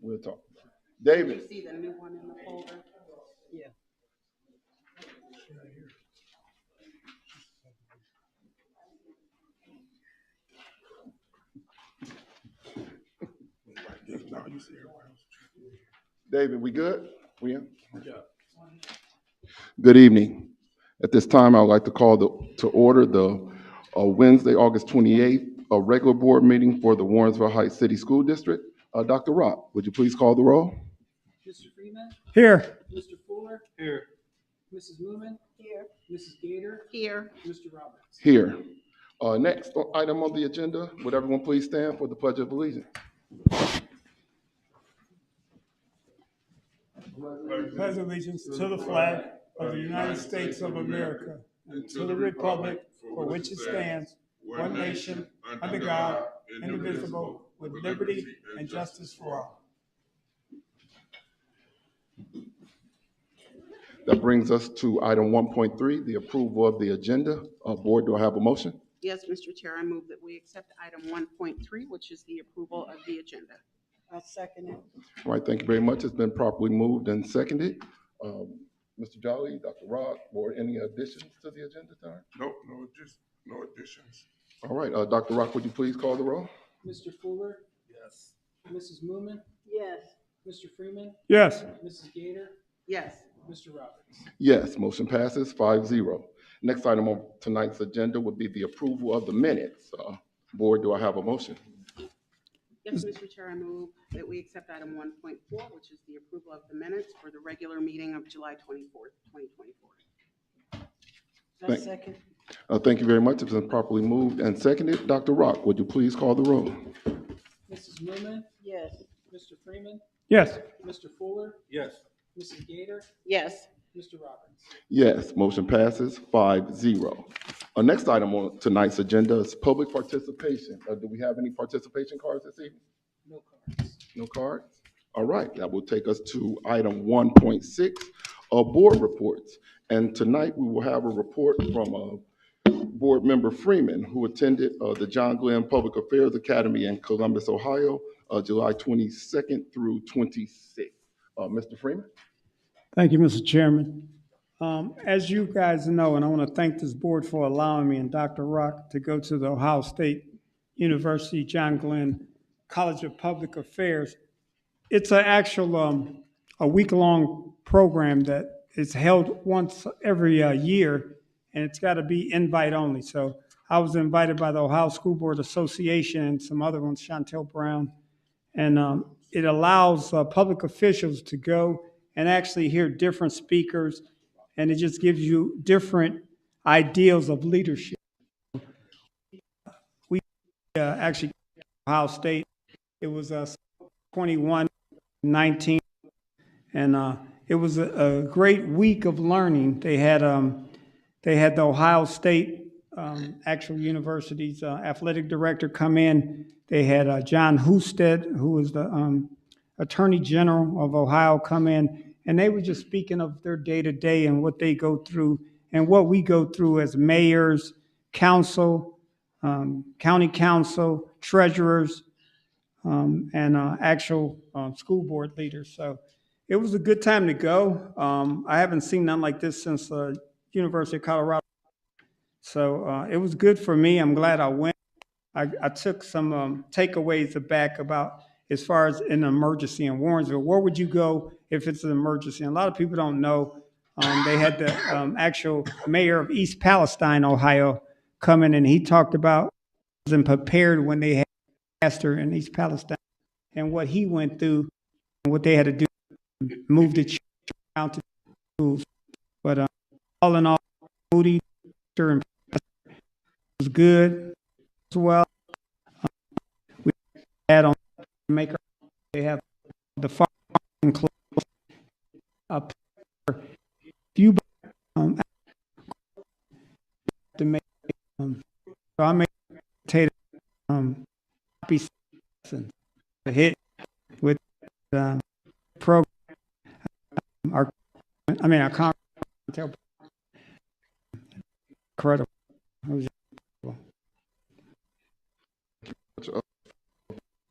We'll talk. David. You see the new one in the folder? Yeah. David, we good? We in? Yeah. Good evening. At this time, I would like to call to order the Wednesday, August 28th, a regular board meeting for the Warrensville Heights City School District. Dr. Rock, would you please call the roll? Mr. Freeman? Here. Mr. Fuller? Here. Mrs. Moomin? Here. Mrs. Gator? Here. Mr. Roberts? Here. Next item on the agenda, would everyone please stand for the Pledge of Allegiance? Pledge allegiance to the flag of the United States of America and to the republic for which it stands, one nation, under God, indivisible, with liberty and justice for all. That brings us to item 1.3, the approval of the agenda. Board, do I have a motion? Yes, Mr. Chair, I move that we accept item 1.3, which is the approval of the agenda. I'll second it. All right, thank you very much. It's been properly moved and seconded. Mr. Jolly, Dr. Rock, or any additions to the agenda tonight? No additions. All right, Dr. Rock, would you please call the roll? Mr. Fuller? Yes. Mrs. Moomin? Yes. Mr. Freeman? Yes. Mrs. Gator? Yes. Mr. Roberts? Yes, motion passes 5-0. Next item on tonight's agenda would be the approval of the minutes. Board, do I have a motion? Yes, Mr. Chair, I move that we accept item 1.4, which is the approval of the minutes for the regular meeting of July 24th, 2024. Second. Thank you very much. It's been properly moved and seconded. Dr. Rock, would you please call the roll? Mrs. Moomin? Yes. Mr. Freeman? Yes. Mr. Fuller? Yes. Mrs. Gator? Yes. Mr. Roberts? Yes, motion passes 5-0. Our next item on tonight's agenda is public participation. Do we have any participation cards this evening? No cards. No cards? All right, that will take us to item 1.6, board reports. And tonight we will have a report from Board Member Freeman, who attended the John Glenn Public Affairs Academy in Columbus, Ohio, July 22nd through 26th. Mr. Freeman? Thank you, Mr. Chairman. As you guys know, and I want to thank this board for allowing me and Dr. Rock to go to the Ohio State University John Glenn College of Public Affairs. It's an actual a week-long program that is held once every year, and it's got to be invite only. So I was invited by the Ohio School Board Association and some other ones, Chantel Brown, and it allows public officials to go and actually hear different speakers, and it just gives you different ideals of leadership. We actually Ohio State. It was 21-19, and it was a great week of learning. They had the Ohio State actual university's athletic director come in. They had John Husted, who was the Attorney General of Ohio, come in. And they were just speaking of their day-to-day and what they go through and what we go through as mayors, council, county council, treasurers, and actual school board leaders. So it was a good time to go. I haven't seen nothing like this since University of Colorado. So it was good for me. I'm glad I went. I took some takeaways back about as far as an emergency in Warrensville. Where would you go if it's an emergency? And a lot of people don't know. They had the actual mayor of East Palestine, Ohio, come in, and he talked about and prepared when they had a disaster in East Palestine and what he went through and what they had to do, move the church around to schools. But all in all, Moody and was good as well. We had on Maker, they have the farm close up few to make so I made potato copy to hit with the program our conference incredible.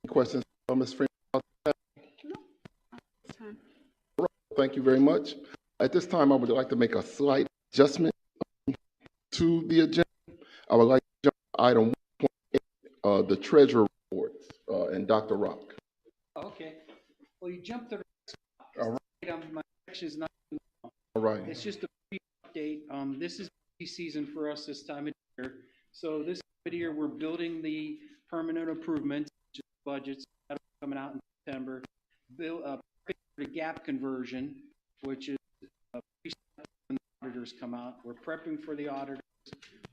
Questions, Ms. Freeman? thank you very much. At this time, I would like to make a slight adjustment to the agenda. I would like to jump to item 1.8, the treasurer reports, and Dr. Rock. Okay, well, you jumped to the All right. my section is not, All right. it's just a brief update. This is busy season for us this time of year. So this time of year, we're building the permanent improvements, which is budgets that are coming out in September. The gap conversion, which is when the auditors come out. We're prepping for the auditors.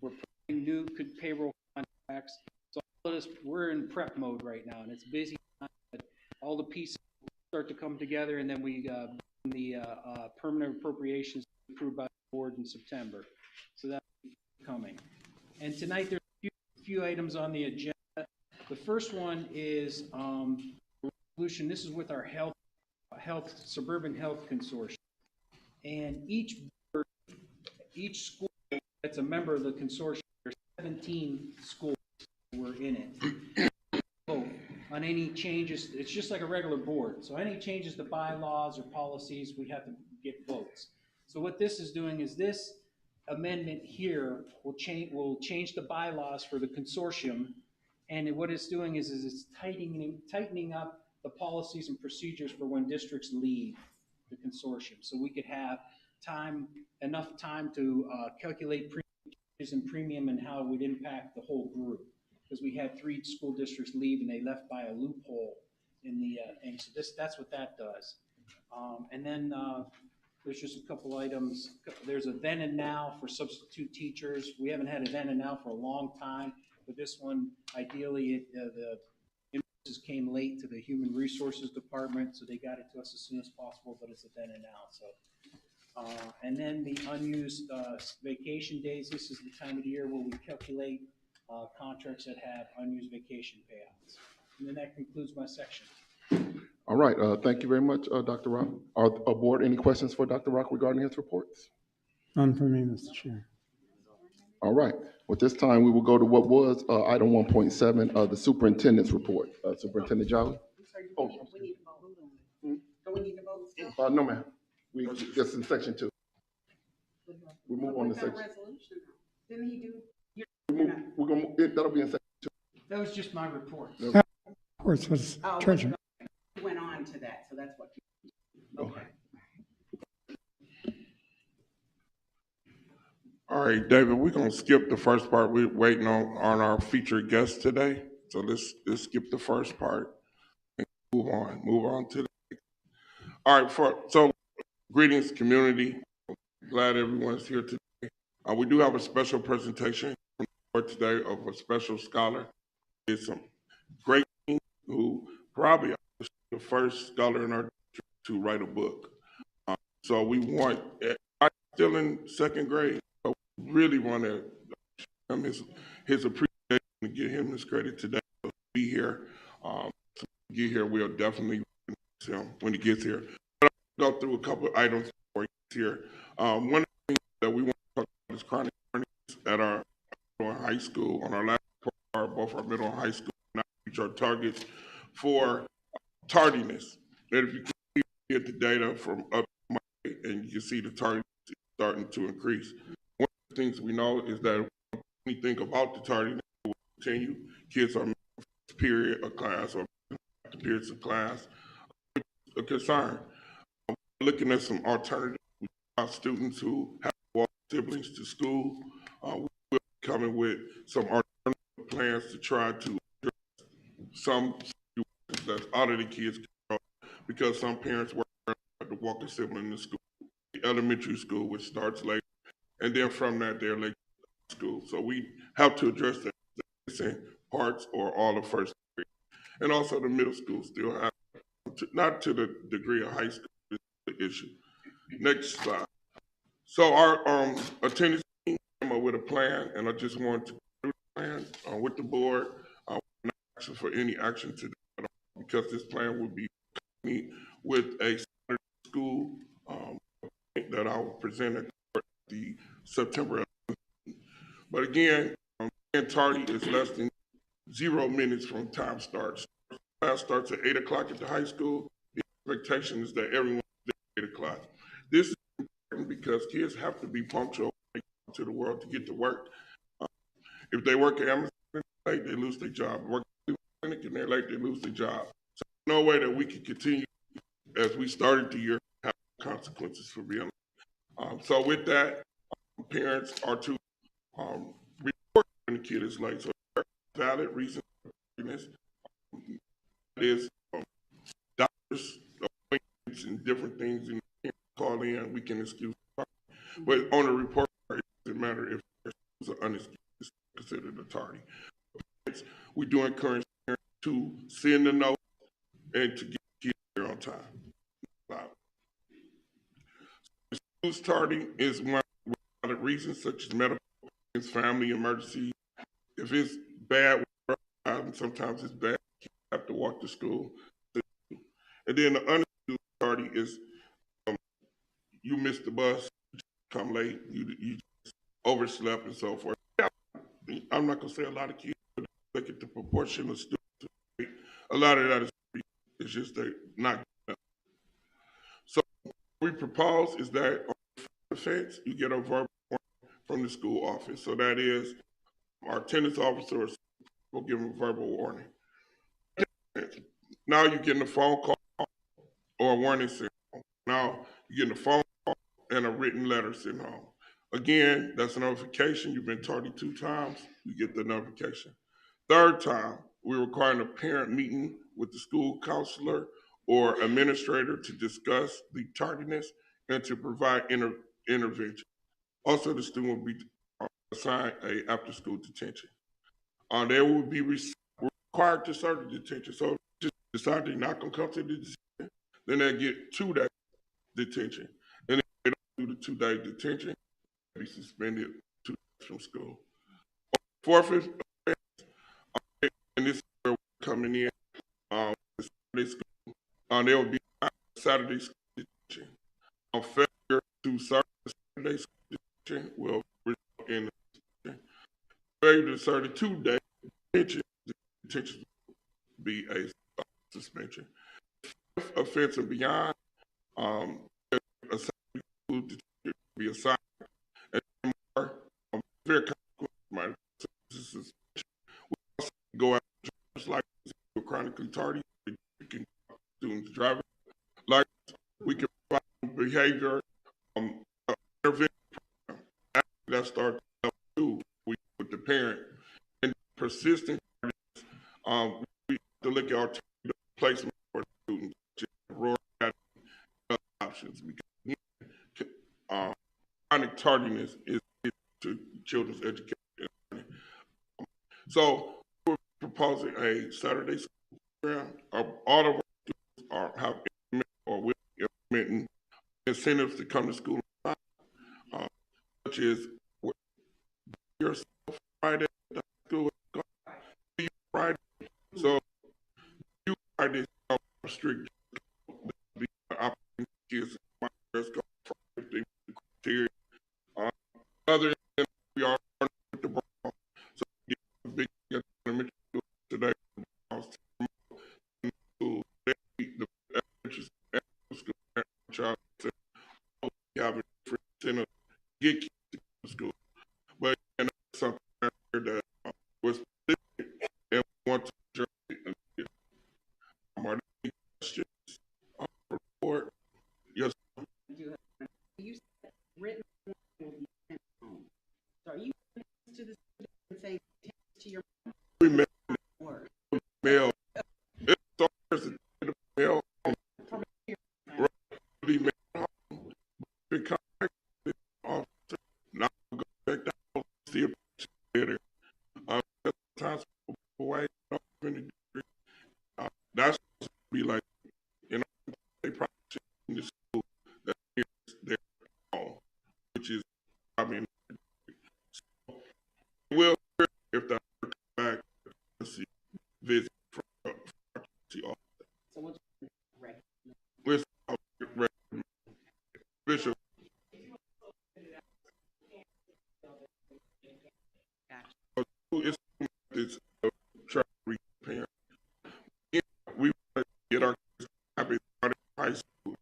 We're prepping new payroll contracts. So all of this, we're in prep mode right now, and it's busy. All the pieces start to come together, and then we the permanent appropriations approved by the board in September. So that's coming. And tonight there's a few items on the agenda. The first one is resolution. This is with our suburban health consortium, and each school that's a member of the consortium, there's 17 schools were in it. Vote on any changes. It's just like a regular board. So any changes to bylaws or policies, we have to get votes. So what this is doing is this amendment here will change the bylaws for the consortium, and what it's doing is it's tightening up the policies and procedures for when districts leave the consortium. So we could have enough time to calculate premiums and premium and how it would impact the whole group. Because we had 3 school districts leave and they left by a loophole in the thing. So that's what that does. And then there's just a couple items. There's a then and now for substitute teachers. We haven't had a then and now for a long time, but this one, ideally, the invoices came late to the Human Resources Department, so they got it to us as soon as possible, but it's a then and now. So, and then the unused vacation days. This is the time of the year where we calculate contracts that have unused vacation payouts. And then that concludes my section. All right. Thank you very much, Dr. Rock. Our board, any questions for Dr. Rock regarding his reports? None for me, Mr. Chair. All right. Well, this time we will go to what was item 1.7, the superintendent's report. Superintendent Jolly? I'm sorry, we need to vote. Do we need to vote still? No, ma'am. We just in section 2. We move on to We've got a section. resolution now. Didn't he do? We're gonna that'll be in section 2. That was just my report. Of course, was Oh, treasurer. we went on to that, so that's what. Okay. All right, David, we're gonna skip the first part. We're waiting on our featured guest today. So let's skip the first part and move on to the next. All right, so greetings, community. Glad everyone's here today. We do have a special presentation for today of a special scholar. It's some great who probably the first scholar in our district to write a book. So we want, I'm still in 2nd grade, so we really want to show him his appreciation and give him his credit today. So be here. Get here, we'll definitely see him when he gets here. But I'll go through a couple of items before he gets here. One of the things that we want to talk about is chronic learning at our middle and high school. On our last report, both our middle and high school now reach our targets for tardiness. And if you can get the data from up and you can see the tardiness is starting to increase. One of the things we know is that when we think about the tardiness, it will continue. Kids are missing period of class or periods of class. A concern. We're looking at some alternatives. We have students who have walked siblings to school. We're coming with some alternative plans to try to address some situations that's out of the kids' control because some parents have to walk a sibling to school, the elementary school, which starts late, and then from that they're late to school. So we have to address the missing parts or all of first grade, and also the middle school still have. Not to the degree of high school is the issue. Next slide. So our attendance team came up with a plan, and I just wanted to do the plan with the board. Not asking for any action today because this plan will be with a Saturday school that I will present at the September 11th. But again, tardy is less than 0 minutes from time starts. Class starts at 8 o'clock at the high school. The expectation is that everyone is 8 o'clock. This is important because kids have to be punctual to the world to get to work. If they work at Amazon late, they lose their job. Work at clinic and they're late, they lose their job. So no way that we can continue as we started the year have consequences for being late. So with that, parents are to report when the kid is late. So valid reason for this is doctors appointments and different things and call in, we can excuse. But on the report, it doesn't matter if there's an unexcused, it's considered a tardy. We do encourage parents to send a note and to get kids there on time. Excuse tardy is one of the reasons, such as medical, family emergency. If it's bad, sometimes it's bad. You have to walk to school. And then the unexcused tardy is you missed the bus, come late, you overslept and so forth. I'm not gonna say a lot of kids, but look at the proportion of students. A lot of that is just they're not good enough. So what we propose is that on the offense, you get a verbal warning from the school office. So that is our attendance officer will give them a verbal warning. Now you're getting a phone call or a warning sent home. Now you're getting a phone call and a written letter sent home. Again, that's a notification. You've been tardy 2 times, you get the notification. 3rd time, we're requiring a parent meeting with the school counselor or administrator to discuss the tardiness and to provide intervention. Also, the student will be assigned a after-school detention. They will be required to serve the detention. So just decide they're not gonna come to the detention, then they get 2 days detention. And if they don't do the 2-day detention, they'll be suspended 2 days from school. 4th is, and this is where we're coming in, Saturday school. There will be Saturday school detention. Failure to serve the Saturday school detention will result in failure to serve the 2-day detention will be a suspension. 5th offense and beyond, a Saturday school detention will be assigned, and more severe consequences. Suspension. We also go after drivers like chronically tardy. We can students driving like we can provide behavior intervention program. After that starts level 2, we with the parent and persistent. We have to look at alternative placement for students, rural options, because chronic tardiness is to children's education. So we're proposing a Saturday school program. All of our students have implemented or will be implementing incentives to come to school, such as yourself Friday at school, Friday. So you Friday strict kids criteria. Other than we are with the Brown, so we get big today. The elementary school child we have a different incentive to get kids to school, but something that was specific and we want to are there any questions report? Yes. You said written will be sent home. So are you to the student and saying to your We mail. It's always a mail. Be mailed home. Because officer now go back down see a later. Sometimes away that's supposed to be like, you know, they probably in the school that is their home, which is I mean so we'll if that comes back see visit from see all that. So we'll just Bishop. It's try to reach parents. We want to get our kids happy starting high school.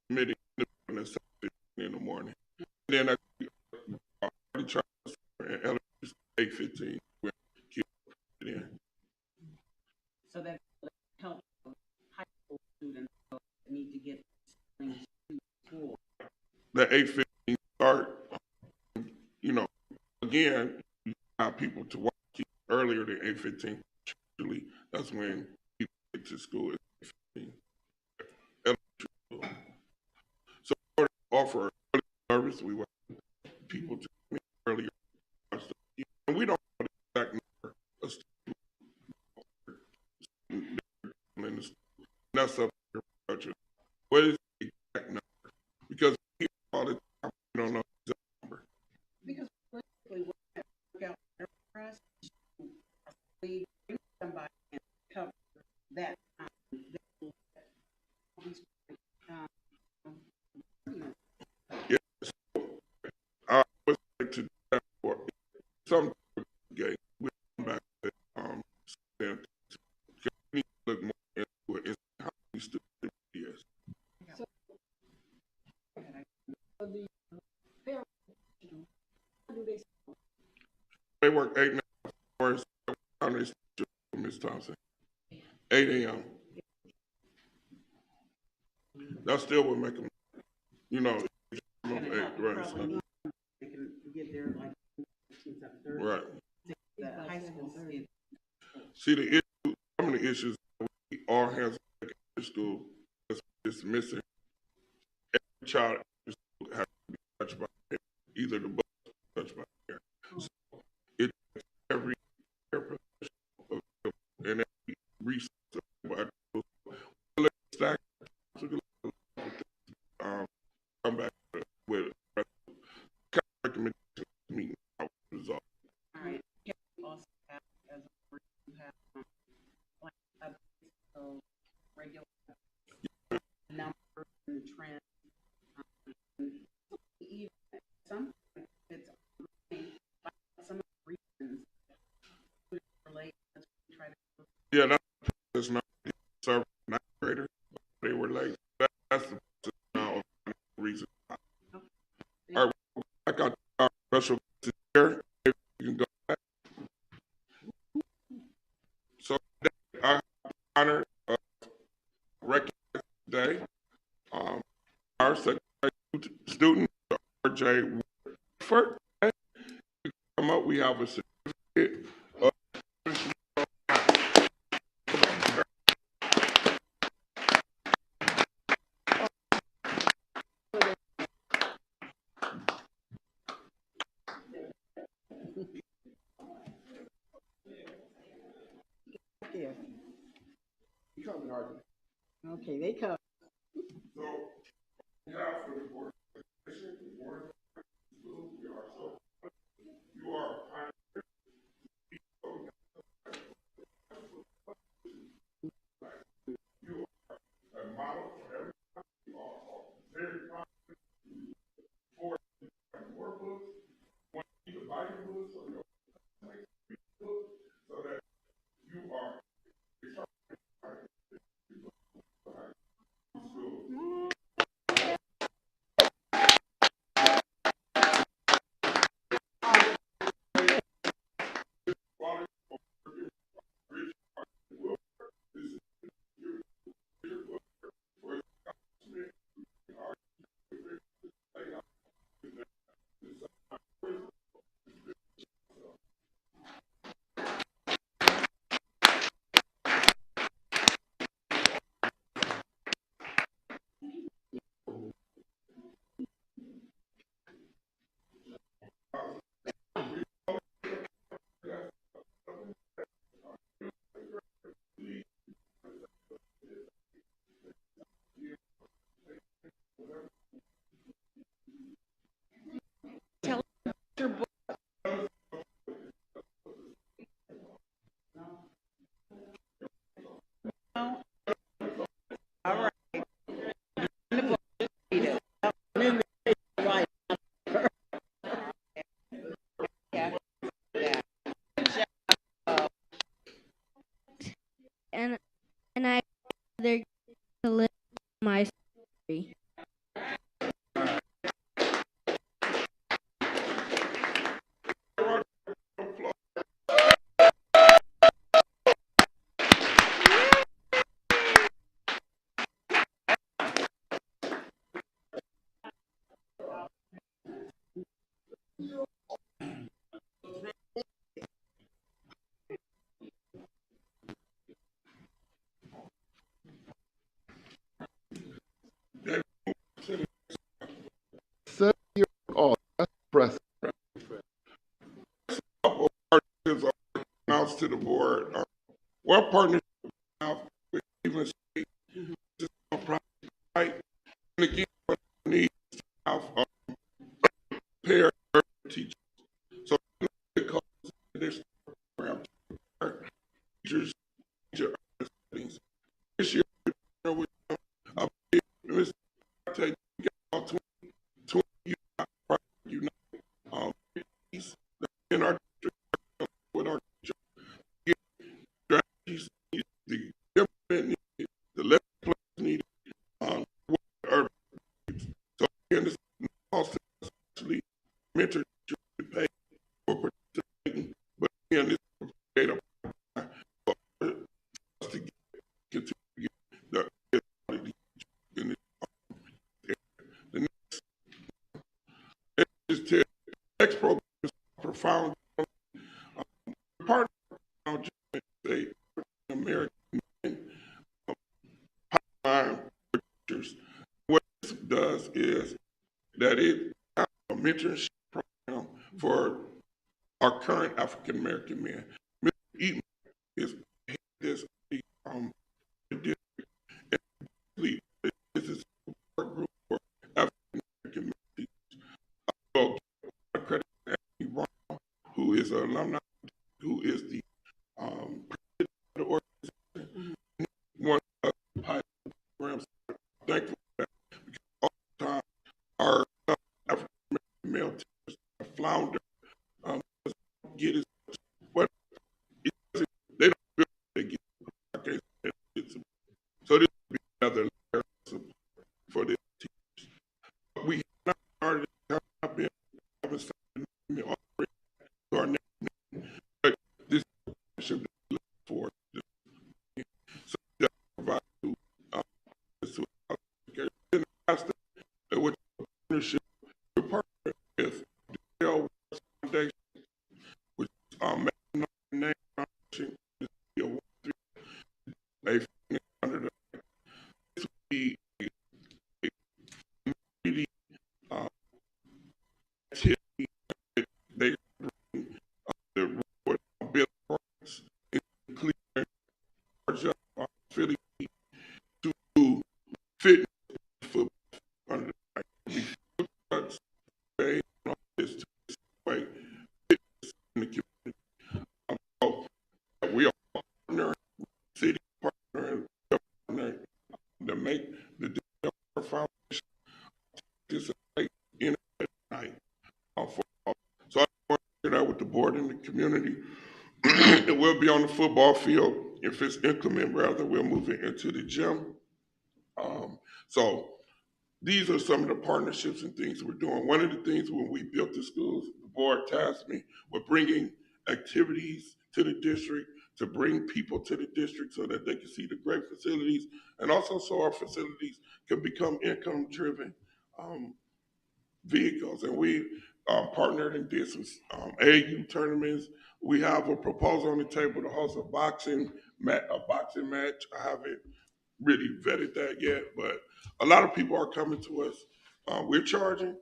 committee in the 7:15 in the morning. And then I already tried in elementary 8:15 when kids get in. So that helps high school students that need to get things to school. The 8:15 start, you know, again, you have people to watch earlier than 8:15. Usually, that's when people get to school at 8:15. Elementary school. So in order to offer early service, we want people to come in earlier. And we don't know the exact number of students in the school. That's up to your budget. What is the exact number? Because we hear all the time, we don't know the exact number. Because politically, what that work out better for us is to actually bring somebody and cover that time. That will let these, you know, Yes. I would like to do that for some game. We come back to then because we need to look more into it and see how many students it is. They work 8 and a half hours. How many students, Ms. Thompson? 8 a.m. That still would make them, you know, gonna help right, probably need, they can get there like 7:30. right. The high school is See, the issue, some of the issues that we all hands on the school is missing. Every child in school has to be touched by a parent. Either the bus or touched by a parent. So it takes every care professional of them and every resource available at the school. Let it stack. Come back with a kind of recommendation meeting how we resolve. all right. Can we also have as a board, you have like a regular number and trend. Even some it's by some of the reasons relate. Let's try to. Yeah, that's not serving ninth graders. They were late. That's the now reason. All right, I got our special guest here. If you can go back. So today, I have the honor of recognizing today our secretary student, R.J. Woodford. Come up, we have a certificate of Here. Okay, they come. So, we have for the board of education, the Warrensville School, we are so, you are a pioneer. You are a model for everybody. You are very confident for more books. When you buy your books or your book, so that you are to the board. What partnership we have with Cleveland State is on project, right? And again, what we need is to have pair teachers. So because this program teachers teacher settings. This year we have Mr. Take all 20 unite in our district with our strategies, the implement needed, the lesson plans needed, what urban. So again, this also actually mentor to pay for participating, but again, this is data for us to continue to get the quality in the next program is profound. Part of the American pipeline pictures. What this does is that it has a mentorship program for our current African American men. Mr. Eaton is this district, and this is a support group for African American men. So, credit to Anthony Brown, who is an alumni, who is the president of the organization, one of the pilot programs. Thankful for that, because all the time our African American male teachers flounder, get as what they don't feel they get. Okay, so this would be another layer of support for this teachers. We have not started, have been having something already to our next meeting, but this should be looked for. So that provides to education. And with partnership, we're partnering with the Dale Foundation, which is name foundation, a under the this would be a community activity that they bring the Bill Lawrence in Cleveland, Georgia, Philly to fitness football under the this way fitness in the community. So we are partnering, city partnering, to make the foundation participate in it tonight. So I want to share that with the board and the community. It will be on the football field. If it's inclement weather, we'll move it into the gym. So these are some of the partnerships and things we're doing. One of the things when we built the schools, the board tasked me with bringing activities to the district, to bring people to the district so that they can see the great facilities, and also so our facilities can become income-driven vehicles. And we partnered and did some AAU tournaments. We have a proposal on the table to host a boxing match. I haven't really vetted that yet, but a lot of people are coming to us. We're charging,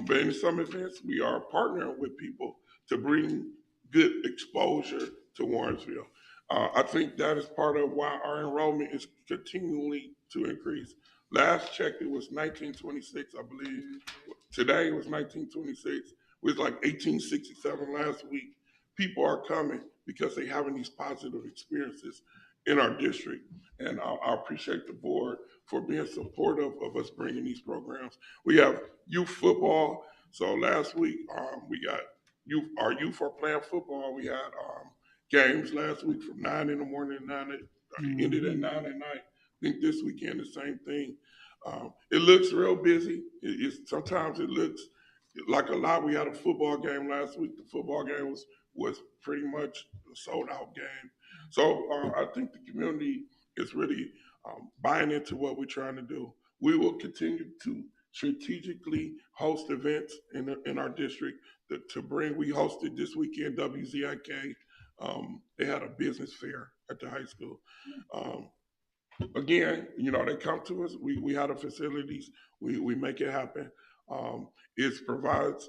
but in some events, we are partnering with people to bring good exposure to Warrensville. I think that is part of why our enrollment is continually to increase. Last check, it was 1926, I believe. Today it was 1926. It was like 1867 last week. People are coming because they're having these positive experiences in our district. And I appreciate the board for being supportive of us bringing these programs. We have youth football. So last week we got our youth are playing football. We had games last week from 9 in the morning to 9 ended at 9 at night. I think this weekend the same thing. It looks real busy. Sometimes it looks like a lot. We had a football game last week. The football game was pretty much a sold out game. So I think the community is really buying into what we're trying to do. We will continue to strategically host events in our district to bring. We hosted this weekend WZIK. They had a business fair at the high school. Again, they come to us. We have the facilities. We make it happen. It provides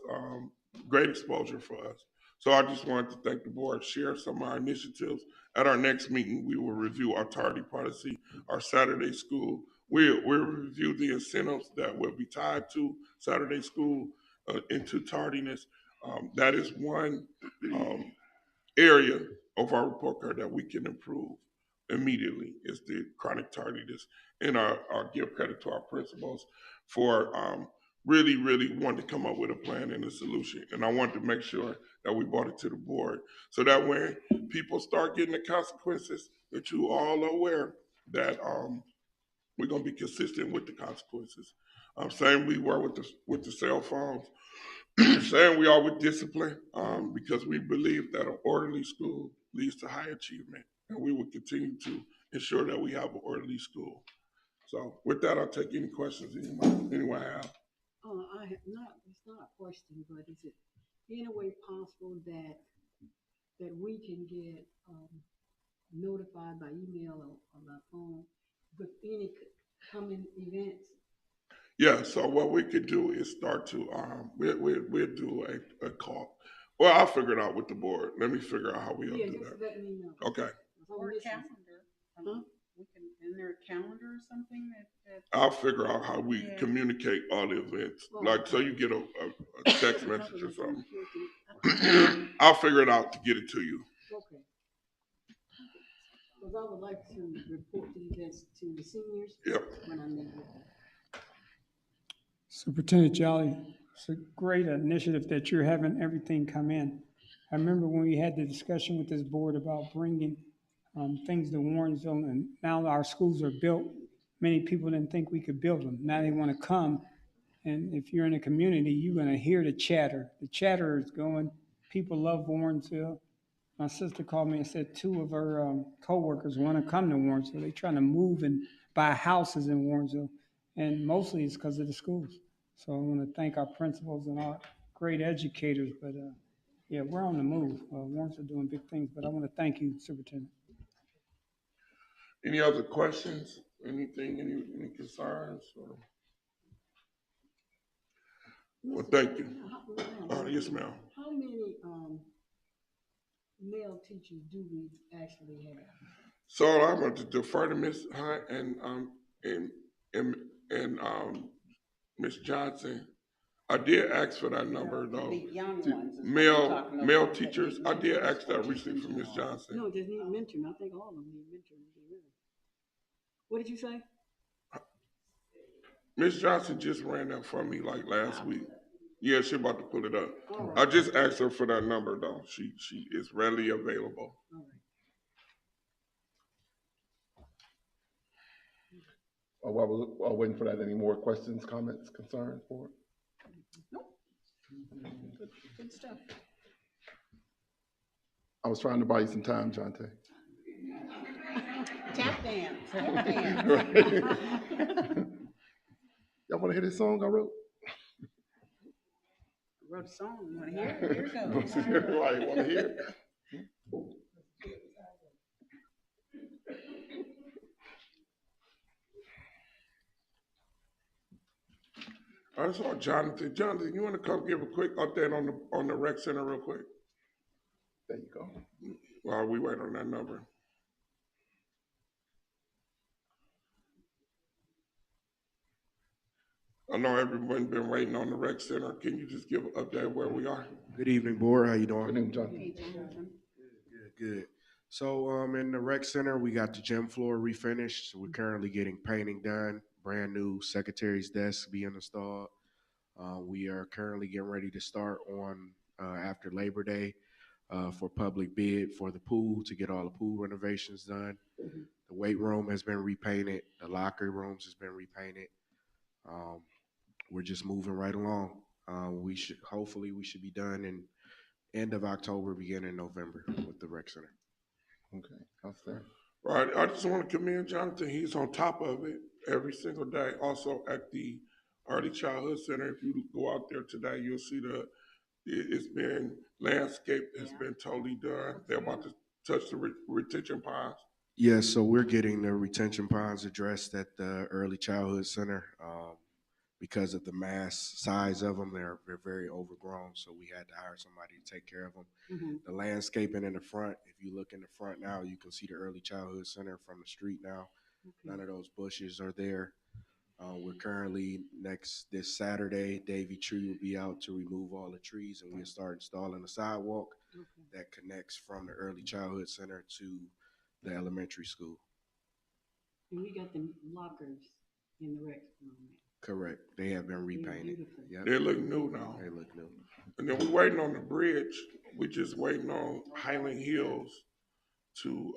great exposure for us. So I just wanted to thank the board, share some of our initiatives. At our next meeting, we will review our tardy policy, our Saturday school. We'll review the incentives that will be tied to Saturday school into tardiness. That is one area of our report card that we can improve immediately is the chronic tardiness. And our give credit to our principals for really wanting to come up with a plan and a solution. And I wanted to make sure that we brought it to the board so that when people start getting the consequences, that you all are aware that we're going to be consistent with the consequences. Same we were with the cell phones. Saying we are with discipline because we believe that an orderly school leads to high achievement, and we will continue to ensure that we have an orderly school. So with that, I'll take any questions anyone have. I have not, it's not a question, but is it any way possible that we can get notified by email or by phone with any coming events? Yeah, so what we could do is start to, we'll do a call. Well, I'll figure it out with the board. Let me figure out how we'll Yeah, do just that. let me know. Okay, Or a calendar. We can, isn't there a calendar or something that? I'll figure out how we Yeah. communicate all the events. Oh, Like, so okay. you get a text message or something. Okay. I'll figure it out to get it to you. Because I would like to report the events to the seniors Yep. when I meet with them. Superintendent Jolly, it's a great initiative that you're having everything come in. I remember when we had the discussion with this board about bringing things to Warrensville, and now our schools are built. Many people didn't think we could build them. Now they want to come, and if you're in a community, you're going to hear the chatter. The chatter is going. People love Warrensville. My sister called me and said two of her coworkers want to come to Warrensville. They're trying to move and buy houses in Warrensville, and mostly it's because of the schools. So I want to thank our principals and our great educators. But yeah, we're on the move. Warrensville doing big things. But I want to thank you, Superintendent. Any other questions? Anything? Any concerns? Well, thank you. Yes, ma'am. How many male teachers do we actually have? So I'm going to defer to Ms. Hunt and Ms. Johnson. I did ask for that number though. The young ones. is what we're Male talking about, male that teachers. need I did mentoring. ask that recently from Ms. Johnson. No, just need mentoring. I think all of them need mentoring. Really. What did you say? Ms. Johnson just ran that for me like last week. Yeah, she about to pull it up. All right. I just asked her for that number though. She is readily available. All right. While waiting for that, any more questions, comments, concerns, board? Nope. Good stuff. I was trying to buy you some time, Jonte. Tap dance, tap dance. Y'all want to hear this song I wrote? Wrote a song, you wanna hear it? Here it goes. Right, want to hear it? I saw Jonathan. Jonathan, you want to come give a quick update on the rec center real quick There you go. while we wait on that number? I know everyone's been waiting on the rec center. Can you just give an update where we are? Good evening, board. How you doing? Good evening, Jonathan. Hey, Jonathan. Good. So, in the rec center, we got the gym floor refinished. We're currently getting painting done. Brand new secretary's desk being installed. We are currently getting ready to start on after Labor Day for public bid for the pool to get all the pool renovations done. The weight room has been repainted. The locker rooms has been repainted. We're just moving right along. Hopefully we should be done in end of October, beginning of November with the rec center. Okay, how's that? Right. I just want to commend Jonathan. He's on top of it every single day. Also at the Early Childhood Center, if you go out there today, you'll see it's been landscaped. It's been totally done. They're about to touch the retention ponds. Yes, so we're getting the retention ponds addressed at the Early Childhood Center. because of the mass size of them, they're very overgrown. So we had to hire somebody to take care of them. Mhm. The landscaping in the front, if you look in the front now, you can see the early childhood center from the street now. None of those bushes are there. We're currently this Saturday, Davy Tree will be out to remove all the trees, and we'll start installing a sidewalk that connects from the early childhood center to the elementary school. And we got the lockers in the rec room. Correct. They have been They're repainted. beautiful. Yep. They look new now. They look new. And then we're waiting on the bridge. We're just waiting on Highland Hills to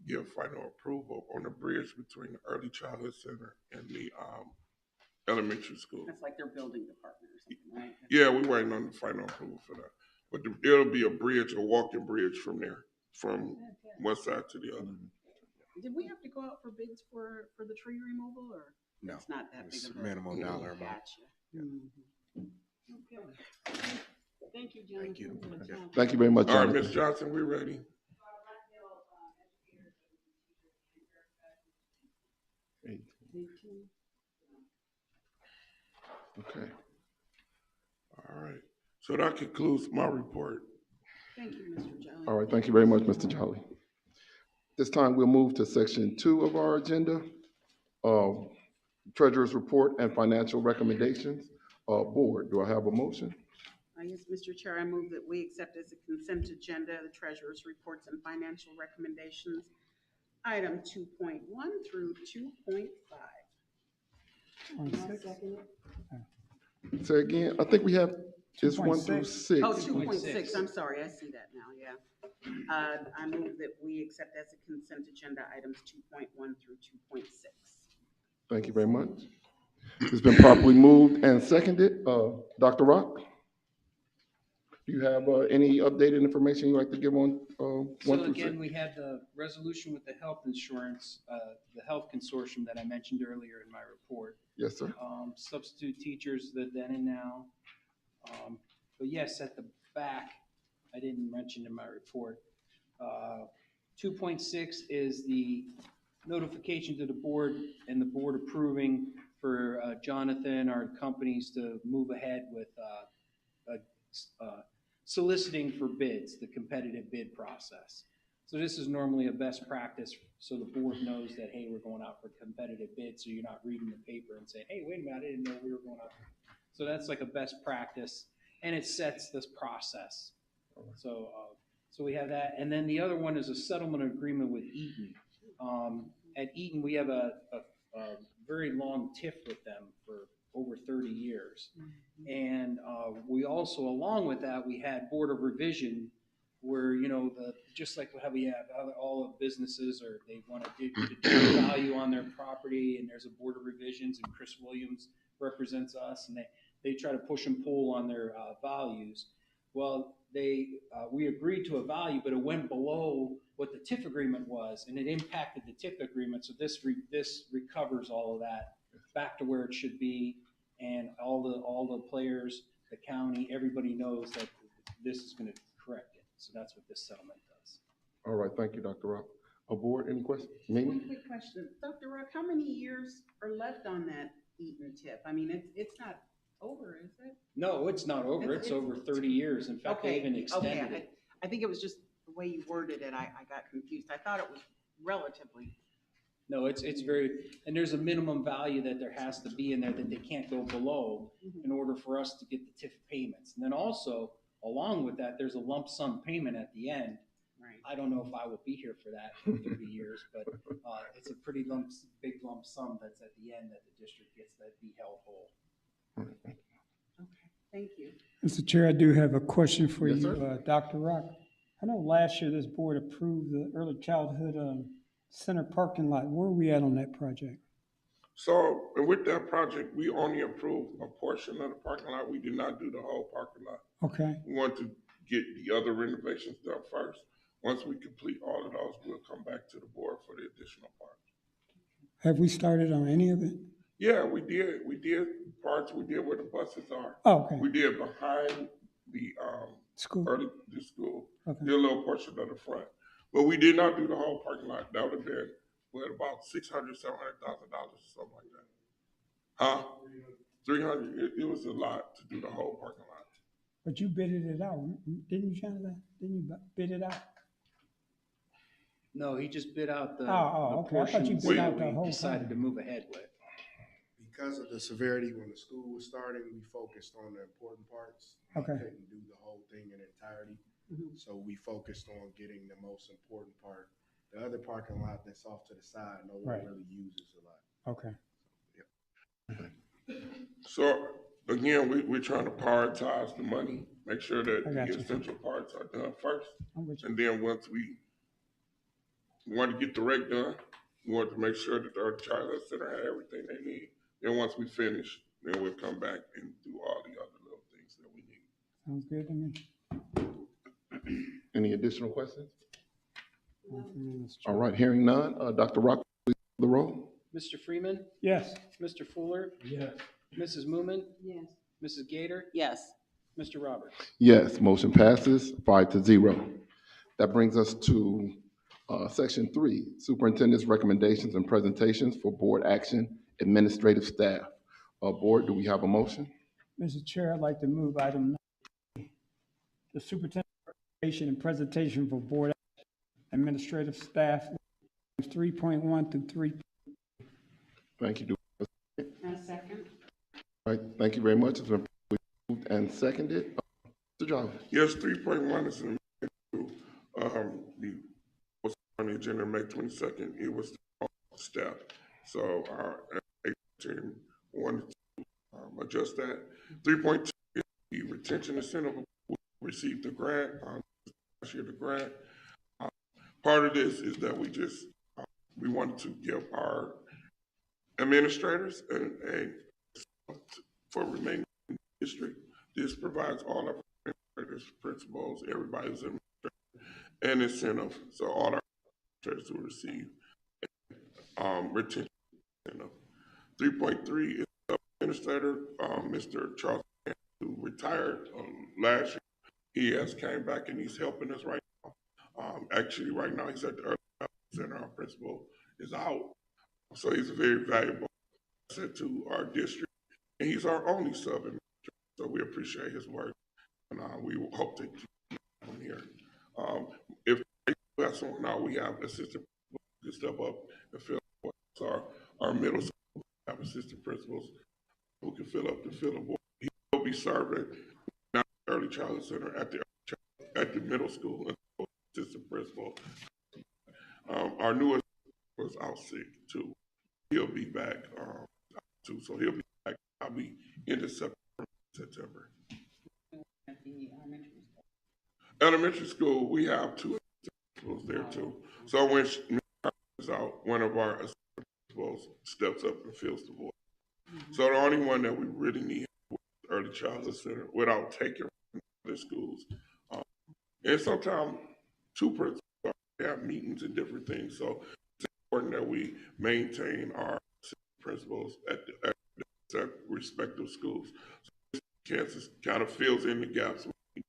give final approval on the bridge between the early childhood center and the elementary school. That's like their building department or something, right? Yeah, we're waiting on the final approval for that. But it'll be a bridge, a walking bridge from there, from one side to the other. Did we have to go out for bids for the tree removal, or? No, It's not that big it's of a. minimal dollar amount. Gotcha. Yeah. Mhm. Okay. Thank you, John. Thank you. for the time. Thank you very much, All right, Jonathan. Ms. Johnson, we're ready. Okay. All right. So that concludes my report. Thank you, Mr. Jolly. All right, thank you very much, Mr. Jolly. This time, we'll move to section 2 of our agenda, Treasurer's Report and Financial Recommendations. Board, do I have a motion? Yes, Mr. Chair, I move that we accept as a consent agenda the treasurer's reports and financial recommendations, item 2.1 through 2.5. I'll second it. Say again, I think we have just 1 through 6. Oh, 2.6, I'm sorry, I see that now, yeah. I move that we accept as a consent agenda items 2.1 through 2.6. Thank you very much. It's been properly moved and seconded. Dr. Rock, do you have any updated information you'd like to give on 1 So through again, 6? we had the resolution with the health insurance, the health consortium that I mentioned earlier in my report. Yes, sir. Substitute teachers, the then and now. But yes, at the back, I didn't mention in my report, 2.6 is the notification to the board and the board approving for Jonathan, our companies to move ahead with soliciting for bids, the competitive bid process. So this is normally a best practice, so the board knows that, hey, we're going out for competitive bids, so you're not reading the paper and saying, hey, wait a minute, I didn't know we were going out. So that's like a best practice, and it sets this process. So we have that, and then the other one is a settlement agreement with Eaton. At Eaton, we have a very long TIF with them for over 30 years. And we also, along with that, we had Board of Revision where, you know, just like how we have all of businesses, or they want to get a value on their property, and there's a Board of Revisions, and Chris Williams represents us, and they try to push and pull on their values. Well, we agreed to a value, but it went below what the TIF agreement was, and it impacted the TIF agreement. So this recovers all of that back to where it should be, and all the players, the county, everybody knows that this is going to correct it. So that's what this settlement does. All right, thank you, Dr. Rock. Board, any questions? Mimi? One quick question. Dr. Rock, how many years are left on that Eaton TIF? I mean, it's not over, is it? No, it's not over. It's over 30 years. In fact, they even extended it. I think it was just the way you worded it, I got confused. I thought it was relatively. No, it's very, and there's a minimum value that there has to be in there that they can't go below in order for us to get the TIF payments. And then also, along with that, there's a lump sum payment at the end. Right. I don't know if I will be here for that for 30 years, but it's a pretty big lump sum that's at the end that the district gets that be held whole. Okay, thank you. Mr. Chair, I do have a question for Yes, you, sir. Dr. Rock. I know last year this board approved the early childhood center parking lot. Where are we at on that project? So, and with that project, we only approved a portion of the parking lot. We did not do the whole parking lot. Okay, We want to get the other renovations done first. Once we complete all of those, we'll come back to the board for the additional parts. have we started on any of it? Yeah, we did parts. We did where the buses are. Oh, okay, We did behind the school, the school. okay. Did a little portion of the front, but we did not do the whole parking lot. That would have been about $600,000, $700,000 or something like that. Huh? 300, it was a lot to do the whole parking lot. But you bidded it out, didn't you, Jonathan? Didn't you bid it out? No, he just bid out the Okay. I thought you portions bid that out the we whole decided to thing. move ahead with. Because of the severity when the school was starting, we focused on the important parts. Okay. We couldn't do the whole thing in entirety. So we focused on getting the most important part. The other parking lot that's off to the side, no one Right. really uses a lot. Okay. So again, we're trying to prioritize the money, make sure that I the got you. essential parts are done first. I'm with you. And then once we want to get the rec done, we want to make sure that our childhood center had everything they need. Then once we finish, then we'll come back and do all the other little things that we need. Sounds good to me. Any additional questions? Mr. All Chair. right, hearing none, Dr. Rock, please call the roll. Mr. Freeman, Yes. Mr. Fuller, Yes. Mrs. Moomin, Yes. Mrs. Gator, Yes. Mr. Roberts. Yes, motion passes 5-0. That brings us to Section 3, Superintendent's Recommendations and Presentations for Board Action, Administrative Staff. Board, do we have a motion? Mr. Chair, I'd like to move item 9, the superintendent's recommendation and presentation for board administrative staff, 3.1 through 3. Thank you. A second. All right, thank you very much. It's been moved and seconded. Mr. Jarvis. Yes, 3.1 is in the was on the agenda May 22nd. It was the step. So our team wanted to adjust that. 3.2 is the retention incentive. We received the grant, last year the grant. Part of this is that we wanted to give our administrators for remaining in the district. This provides all our administrators, principals, everybody's administrator, an incentive. So all our administrators will receive retention incentive. 3.3 is the administrator, Mr. Charles, who retired last year. He has came back and he's helping us right now. Actually, right now he's at the early center. Our principal is out, so he's a very valuable asset to our district, and he's our only sub administrator. So we appreciate his work, and we hope to keep him here. If we have someone now, we have assistant principals who can step up and fill up. So our middle school have assistant principals who can fill up the board. He will be serving not the early childhood center at the middle school and assistant principal. Our newest was out sick too. He'll be back too, so he'll be back. I'll be into September. At the elementary school. Elementary school, we have 2 principals there too. So when she is out, one of our assistant principals steps up and fills the void. So the only one that we really need is early childhood center without taking from other schools. And sometimes 2 principals have meetings and different things. So it's important that we maintain our principals at the respective schools. So this Kansas kind of fills in the gaps. Thank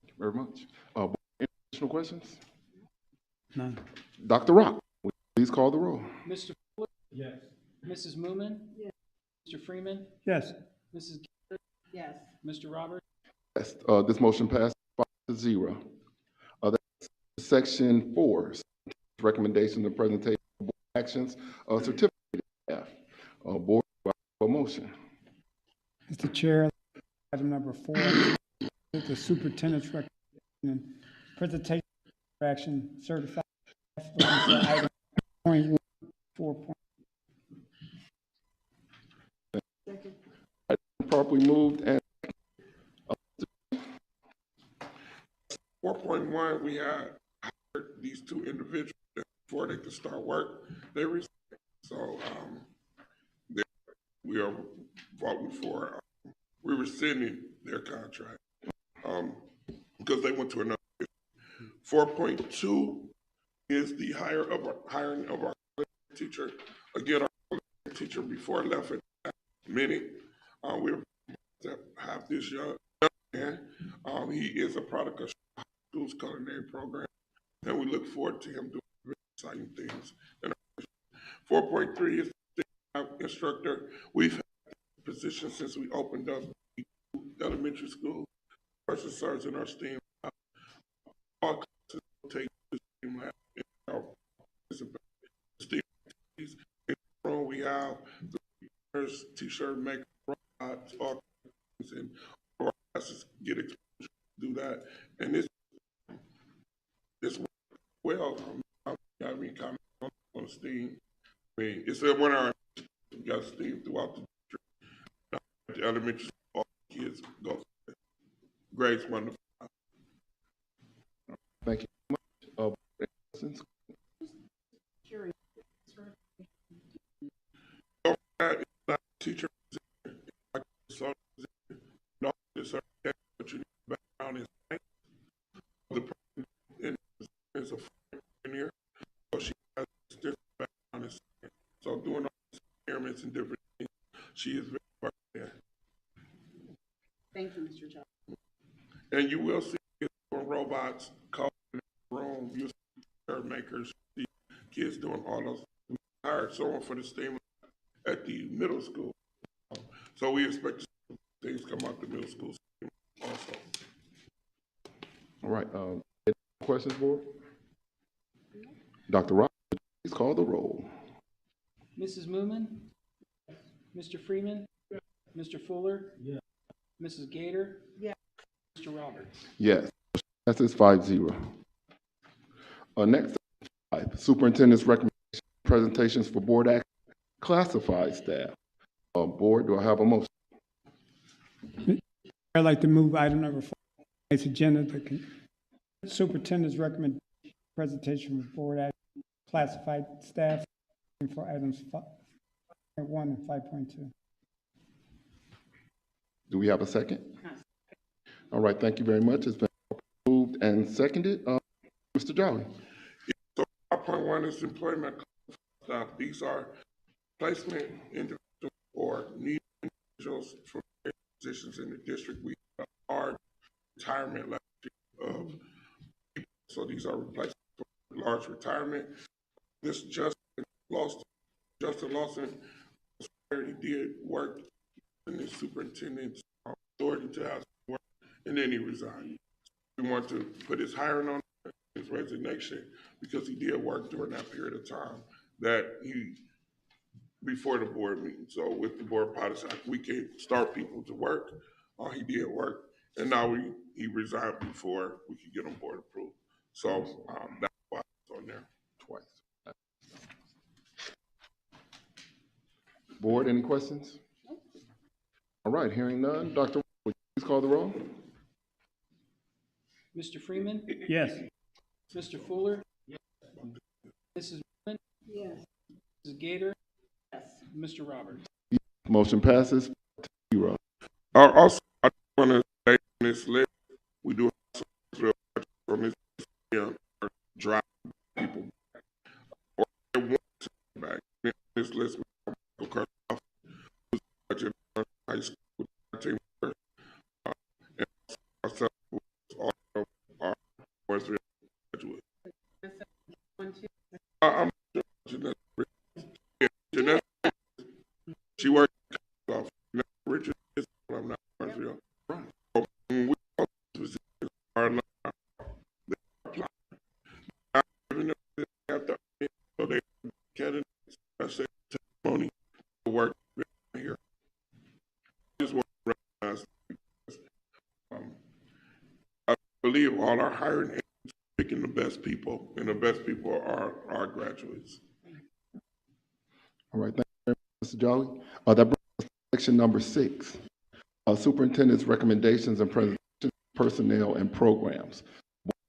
you very much. Any additional questions? None. Dr. Rock, will you please call the roll. Mr. Fuller, Yes. Mrs. Moomin, Yes. Mr. Freeman, Yes. Mrs. Gator, Yes. Mr. Roberts. Yes, this motion passed 5-0. That's Section 4, recommendations and presentation of board actions, certificate staff. Board, do I have a motion? Mr. Chair, item number 4, the superintendent's recommendation and presentation of action certified. Item 4.1. Second. Properly moved and 4.1, we had hired these 2 individuals before they could start work. They resigned. So we are voting for, we're rescinding their contract because they went to another. 4.2 is the hiring of our teacher. Again, our teacher before left at the minute. We're to have this young man. He is a product of school's culinary program, and we look forward to him doing very exciting things. And 4.3 is instructor. We've had this position since we opened up the elementary school. Person serves in our STEAM. All classes will take the STEAM lab in our STEAM activities. In the room, we have the t-shirt maker, robots, all things, and all our classes get exposure to do that. And this well, I mean, comment on STEAM. I mean, it's one of our we got STEAM throughout the district. The elementary school, all kids go grades 1 to 5. Thank you very much. Questions? Curious. It's not a teacher position, it's like a consultant position. No, it's certain but you need a background in science. The person in the position is a foreign engineer, so she has a extensive background in science. So doing all these experiments and different things, she is very versed in. Thank you, Mr. Johnson. And you will see kids doing robots, coding in the room, you see shirt makers, see kids doing all those. We hired someone for the STEAM at the middle school. So we expect to see things come out the middle school STEAM also. All right, any questions, board? Dr. Rob, please call the roll. Mrs. Moomin? Mr. Freeman? Mr. Fuller? Yes. Mrs. Gator? Yes. Mr. Roberts? Yes, passes 5-0. Next, 5, superintendent's recommendation presentations for board action, classified staff. Board, do I have a motion? I'd like to move item number 4 on tonight's agenda, the superintendent's recommendation presentation for board action, classified staff for items 5.1 and 5.2. Do we have a second? All right, thank you very much. It's been moved and seconded. Mr. Jolly. So 5.1 is employment staff. These are placement individuals or need individuals for positions in the district. We have a large retirement last year of people. So these are replacements for large retirement. This Justin Lawson he did work in the superintendent's authority to have work, and then he resigned. We want to put his hiring on his resignation because he did work during that period of time that he before the board meeting. So with the board policy, we can't start people to work. He did work, and now he resigned before we could get on board approved. So that's why it's on there twice. Board, any questions? All right, hearing none. Dr. Would you please call the roll? Mr. Freeman? Yes. Mr. Fuller? Yes. Mrs. Moomin? Yes. Mrs. Gator? Yes. Mr. Roberts? Motion passes 0. Also, I want to say on this list, we do have some from his drive people or they want to back. In this list, we have Michael Kirchhoff, who's graduated from high school with 13 years, and also ourselves, who is also our Warrensville graduate. I'm Jeanette, she worked at Kirchhoff. Richard is from Warrensville. So when we all positions are allowed, they apply. Now, even though they have to, so they candidates, I say testimony to work here. I just want to recognize because I believe all our hiring agents are picking the best people, and the best people are our graduates. All right, thank you very much, Mr. Jolly. That brings us to section number 6, superintendent's recommendations and presentations, personnel and programs.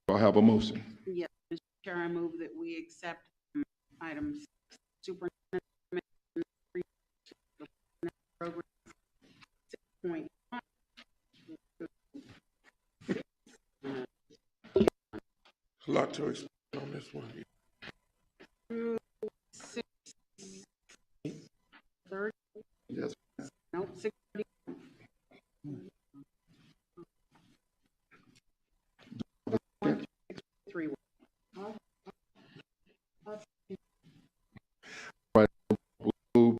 Do I have a motion? Yes, Mr. Chair, I move that we accept item 6, superintendent program 6.1. A lot to explain on this one. Through 6, 30, Yes. no, 6. Right. Move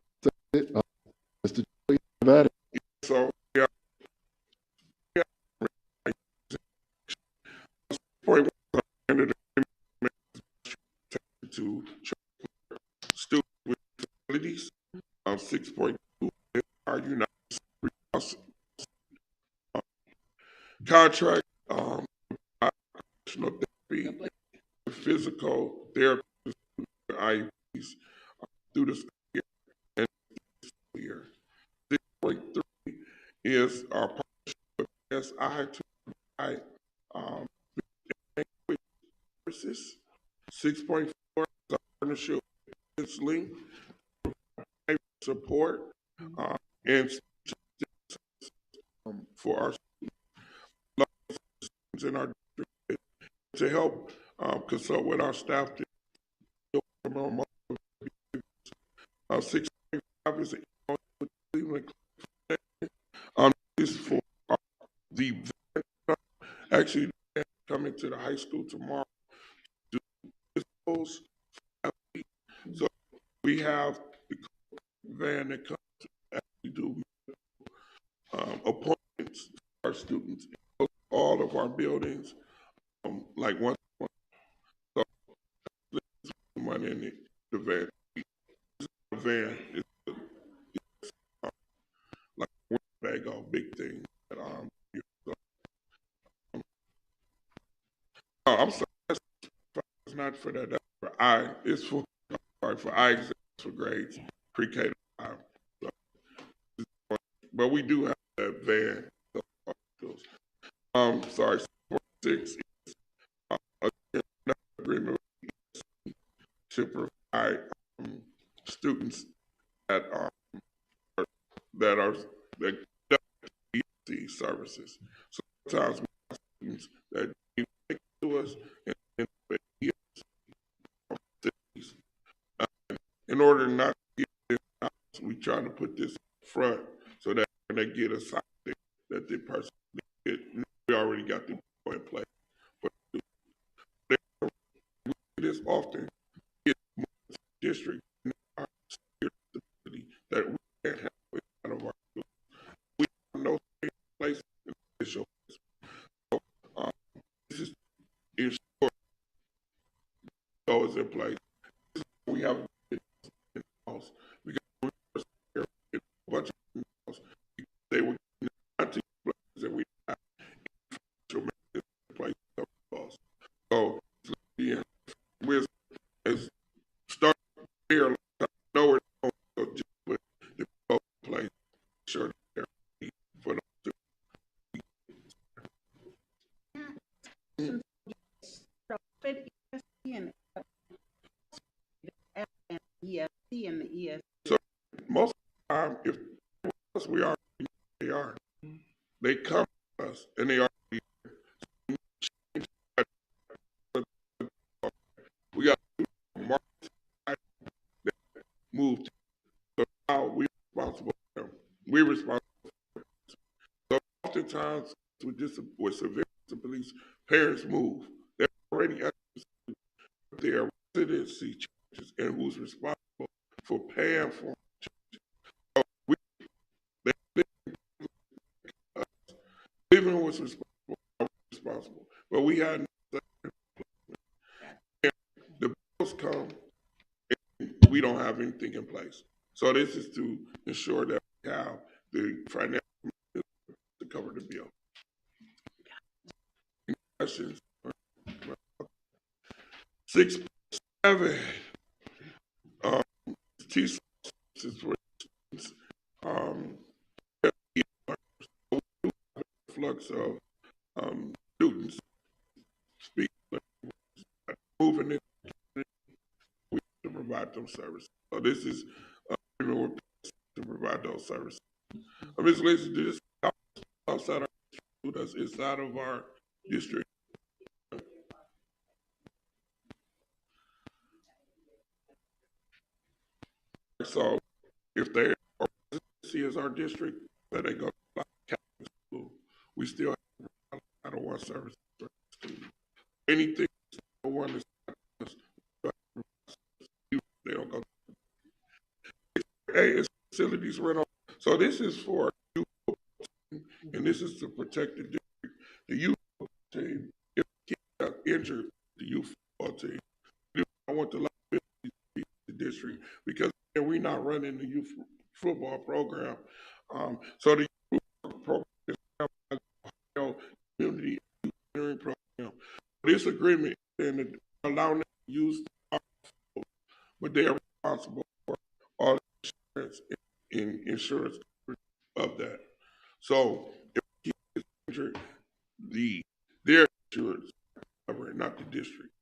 Contract, occupational therapy, physical therapy, IEPs through the school year and school year. 6.3 is our partnership with SI to provide language services. 6.4 is our partnership with Link support and for our students in our district to help consult with our staff to 6.5 is is for the actually coming to the high school tomorrow. So we have the van that comes to actually do appointments for our students in all of our buildings, like one. So money in the van. The van is like one bag of big thing. I'm sorry, it's not for that. That's for I. It's for I exams for grades pre-K to 5. So, but we do have that van. Sorry, 6 is agreement to provide students that are ESC services. So sometimes we have students that need to us and in order not to get this out, we try to put this front so that when they get assigned, that the person we already got the in place. But this often gets district that we can't have out of our schools. We have no place in official. So this is ensure those in place. We have because we a bunch of they were not to places that we have in place. So yeah, we're start here. Know where to go, just put the place. Sure, for them to. ESC and the ESC. So most of the time, if we are, they are. They come to us and they are. We got that moved. So now we're responsible for them. We're responsible for them. So oftentimes with severe police, parents move. They're already at their residency changes and who's responsible for paying for them. So even was responsible, but we had the bills come and we don't have anything in place. So this is to ensure that we have the financial to cover the bill. Any questions? 6.7 T services for students. Flux of students speak moving in to provide those services. So this is to provide those services. Ms. Lacy, this outside our district, inside of our district. So if they are see as our district, that they go to Catholic school, we still have out of one service for students. Anything one is they don't go. Hey, it's facilities rental. So this is for youth, and this is to protect the district. The youth team, if kids are injured, the youth football team. I want to the district because we're not running the youth football program. So the youth program is this agreement and allowing them to use, but they are responsible for all the insurance and insurance of that. So if he is injured, their insurance cover it, not the district.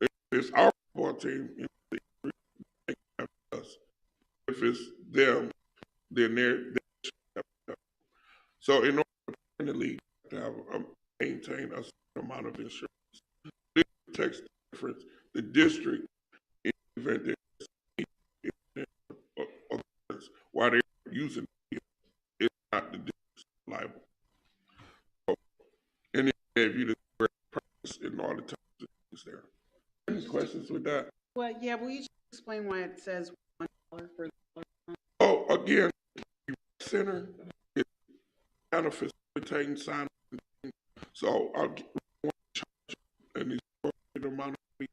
If it's our football team, us. If it's them, then they're so in order for the league to have maintain a certain amount of insurance, this protects the difference. The district, in the event that while they're using it, it's not the district liable. So, and it gave you the price and all the time there. Any questions with that? Well, yeah, will you just explain why it says $1 for Oh, again, the center is kind of facilitating sign. So I'll get and the amount of money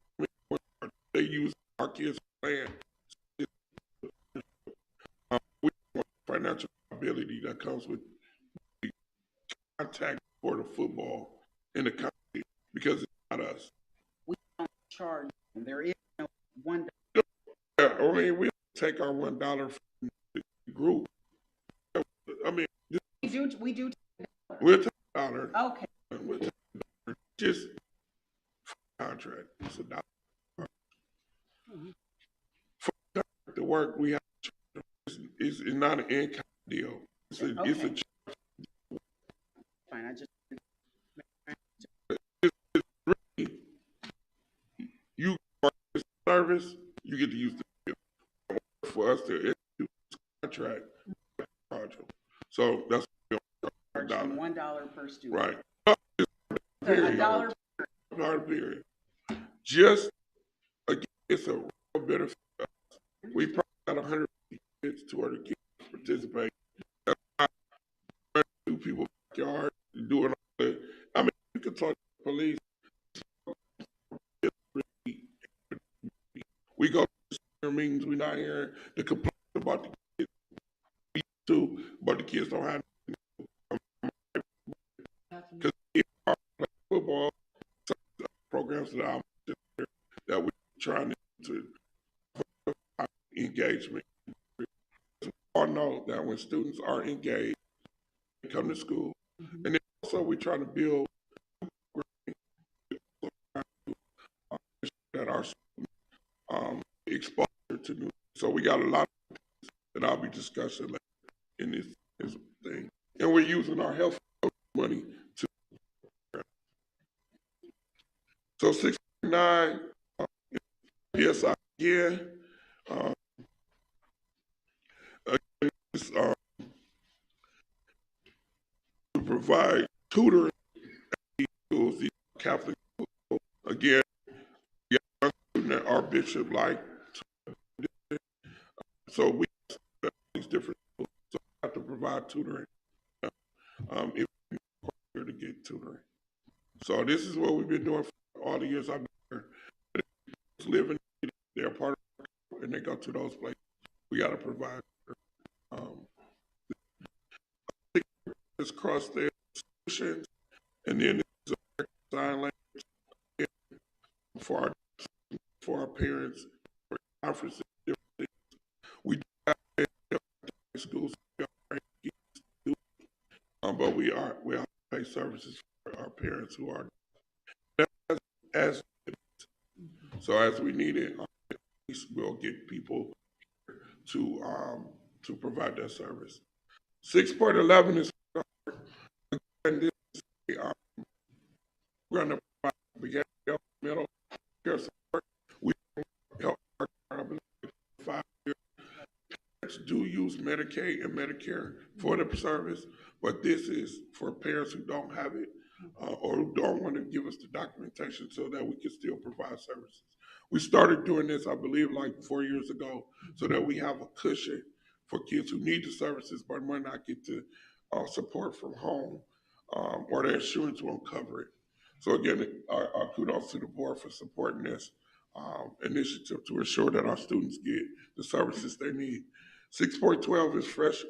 they use our kids' land. We want financial ability that comes with the contact for the football in the country because it's not us. we don't charge them? There is no $1. Yeah, I mean, we take our $1 from the group. I mean, We do. we'll take $1. Okay. We'll take $1. Just contract. It's $1. For the work we have to charge, it's not an income deal. It's a Okay. Fine, I just. You are a service, you get to use the bill. For us to execute this contract, charge them. So that's Charge them $1 per student. right. So $1. Period. Just again, it's a real benefit. We probably got 100 kids, 200 kids participate. That's not 2 people backyard doing all that. I mean, you can talk to the police. We go to the meetings, we're not hearing the complaints about the kids. We too, but the kids don't have because football programs that we're trying to engagement. We all know that when students are engaged, they come to school, and then also we're trying to build that our exposure to new. So we got a lot of that I'll be discussing later in this thing, and we're using our health money to. So 6.9, yes, again, to provide tutoring at these schools, these Catholic schools. Again, we got a student at our bishop like, so we have these different schools, so we have to provide tutoring if we require to get tutoring. So this is what we've been doing for all the years I've been here. Living, they're part of, and they go to those places. We got to provide. This cross their solutions, and then it's a sign language for our parents, for conferences, different things. We do have schools, but we pay services for our parents who are as so as we need it. We'll get people to provide that service. 6.11 is and this is we're going to provide mental care support. We help our 5 years. Parents do use Medicaid and Medicare for the service, but this is for parents who don't have it or who don't want to give us the documentation so that we can still provide services. We started doing this, I believe, like 4 years ago, so that we have a cushion for kids who need the services but might not get the support from home, or their insurance won't cover it. So again, our kudos to the board for supporting this initiative to ensure that our students get the services they need. 6.12 is fresh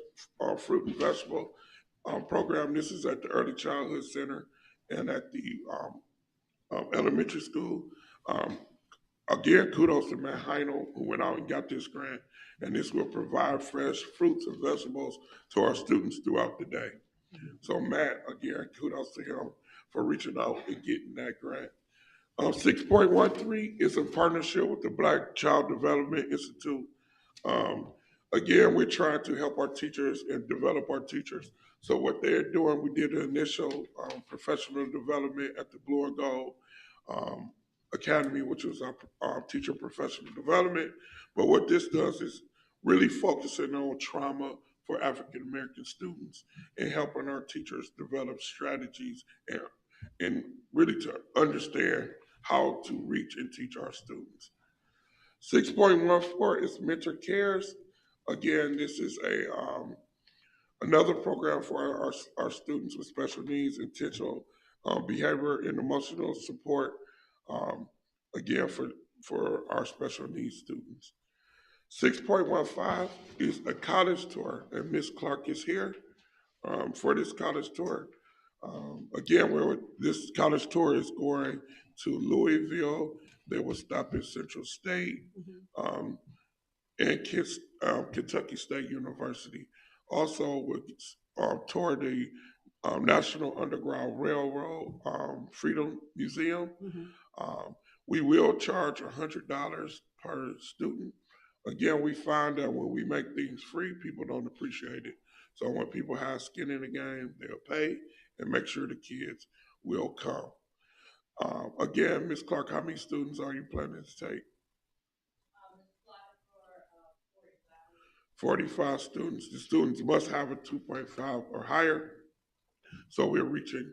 fruit and vegetable program. This is at the Early Childhood Center and at the Elementary School. Um, Again, kudos to Matt Heino, who went out and got this grant, and this will provide fresh fruits and vegetables to our students throughout the day. So Matt, again, kudos to him for reaching out and getting that grant. 6.13 is a partnership with the Black Child Development Institute. Um, Again, we're trying to help our teachers and develop our teachers. So what they're doing, we did an initial professional development at the Blue and Gold um, Academy, which was our teacher professional development. But what this does is really focusing on trauma for African American students and helping our teachers develop strategies and really to understand how to reach and teach our students. 6.14 is Mentor Cares. Again, this is another program for our students with special needs, intentional behavior and emotional support. Um, again, for our special needs students. 6.15 is a college tour, and Miss Clark is here for this college tour. Again, this college tour is going to Louisville. They will stop at Central State um, and Kentucky State University. Also, will tour the National Underground Railroad Freedom Museum. Um, we will charge $100 per student. Again, we find that when we make things free, people don't appreciate it. So when people have skin in the game, they'll pay and make sure the kids will come. Again, Ms. Clark, how many students are you planning to take? 45 students. The students must have a 2.5 or higher. So we're reaching,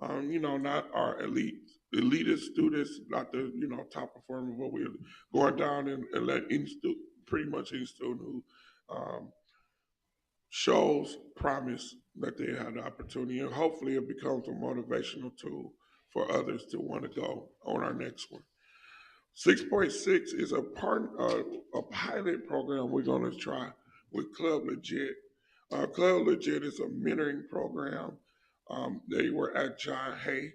not our elitist students, not the, top performer, but we're going down and let any student, pretty much any student who shows promise that they have the opportunity, and hopefully it becomes a motivational tool for others to want to go on our next one. 6.6 is a pilot program we're going to try with Club Legit. Club Legit is a mentoring program. They were at John Hay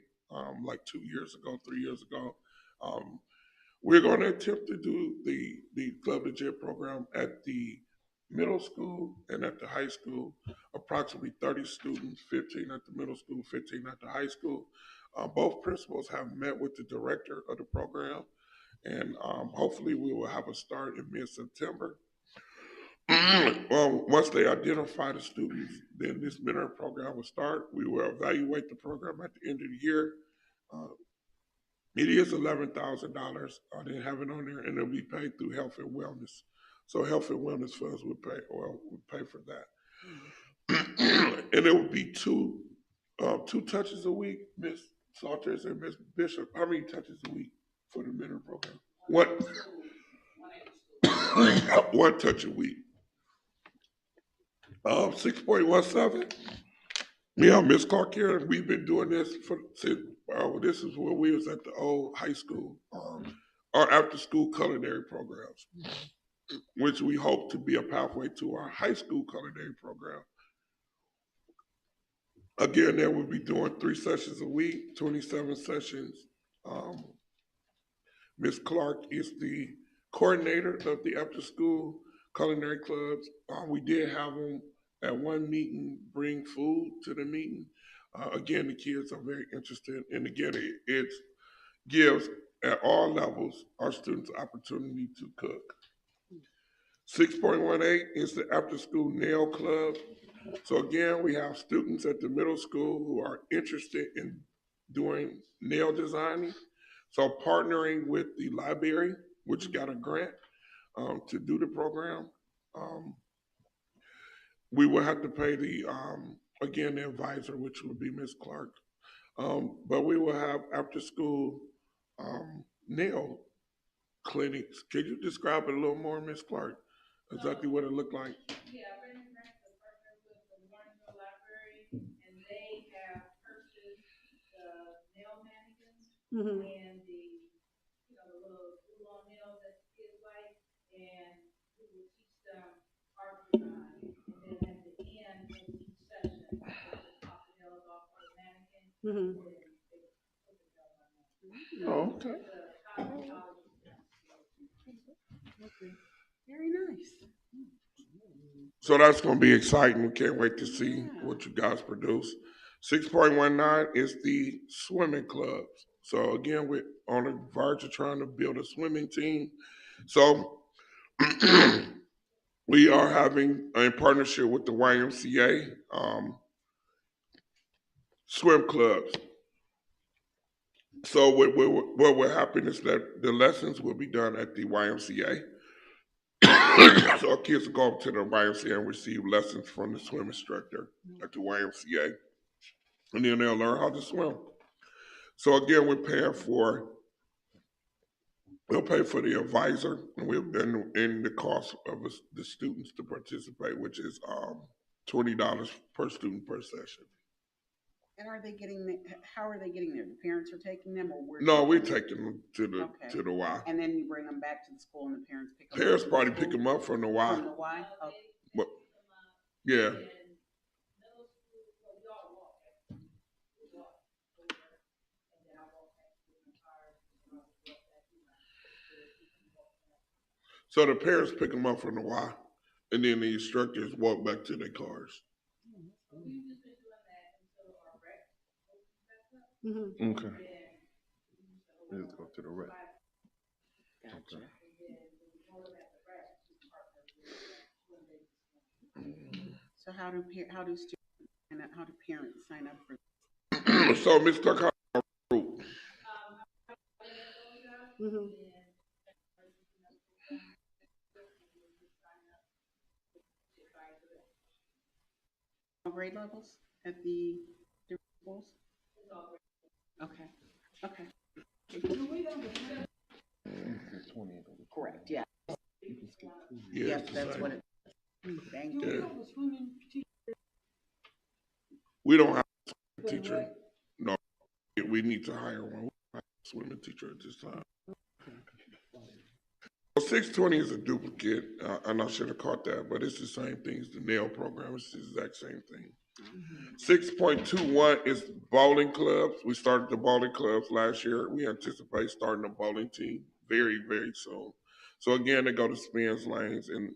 like 2 years ago, 3 years ago. We're going to attempt to do the Club Legit program at the middle school and at the high school. Approximately 30 students, 15 at the middle school, 15 at the high school. Both principals have met with the director of the program, and hopefully we will have a start in mid-September. Once they identify the students, then this mentoring program will start. We will evaluate the program at the end of the year. Uh, it is $11,000. I didn't have it on there, and it'll be paid through health and wellness. So health and wellness funds would pay for that. And it would be two touches a week, Miss Salters and Miss Bishop. How many touches a week for the mentoring program? What? One touch a week. 6.17. Yeah, Miss Clark here. We've been doing this since this is when we was at the old high school, our after school culinary programs, which we hope to be a pathway to our high school culinary program. Again, there we'll be doing 3 sessions a week, 27 sessions. Um, Ms. Clark is the coordinator of the after school culinary clubs. We did have them at one meeting bring food to the meeting. Again, the kids are very interested, and again, it gives at all levels our students opportunity to cook. 6.18 is the after school nail club. So again, we have students at the middle school who are interested in doing nail designing. So partnering with the library, which got a grant to do the program, we will have to pay again, the advisor, which would be Ms. Clark. But we will have after school nail clinics. Could you describe it a little more, Ms. Clark? Exactly what it looked like? Yeah, I've been to partner with the Warrensville Library, and they have purchased the nail mannequins and the little glue-on nails that the kids like, and we will teach them art design. And then at the end of each session, they just pop the nails off of the mannequin, and then they put the nails on there. Oh, okay. Okay. Very nice. So that's going to be exciting. We can't wait to see what you guys produce. 6.19 is the swimming clubs. So again, we're on the verge of trying to build a swimming team. So we are having in partnership with the YMCA swim clubs. So what will happen is that the lessons will be done at the YMCA. So our kids will go up to the YMCA and receive lessons from the swim instructor at the YMCA, and then they'll learn how to swim. So again, we'll pay for the advisor, and in the cost of the students to participate, which is $20 per student per session. And are they getting, how are they getting there? The parents are taking them, or we're? No, we taking them? take them to the Okay. to the Y. And then you bring them back to the school and the parents pick them up? Parents from the probably school? pick them up from the Y. From the Y? Okay. But yeah. So the parents pick them up from the Y, and then the instructors walk back to their cars. Mm-hmm. Okay. Let's go to the rec. Gotcha. So how do students sign up, how do parents sign up for? So Ms. Tucker, group. Mm-hmm. Grade levels at the different schools? Okay, okay. Correct, yeah. Yeah, Yes, it's the that's same. what it, thank Do you. we have a swimming teacher? We don't have a teacher. No, we need to hire one. We don't have a swimming teacher at this time. 620 is a duplicate, and I should have caught that, but it's the same thing as the nail program. It's the exact same thing. 6.21 is bowling clubs. We started the bowling clubs last year. We anticipate starting a bowling team very, very soon. So again, they go to spins lanes and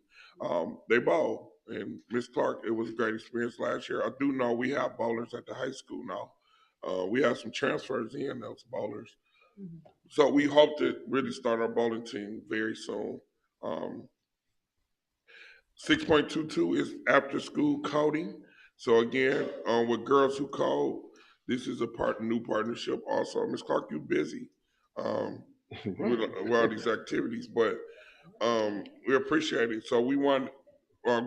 they bowl. And Miss Clark, it was a great experience last year. I do know we have bowlers at the high school now. We have some transfers in those bowlers. So we hope to really start our bowling team very soon. Um, 6.22 is after school coding. So again, with Girls Who Code, this is a new partnership also. Ms. Clark, you busy with all these activities, but we appreciate it. So we want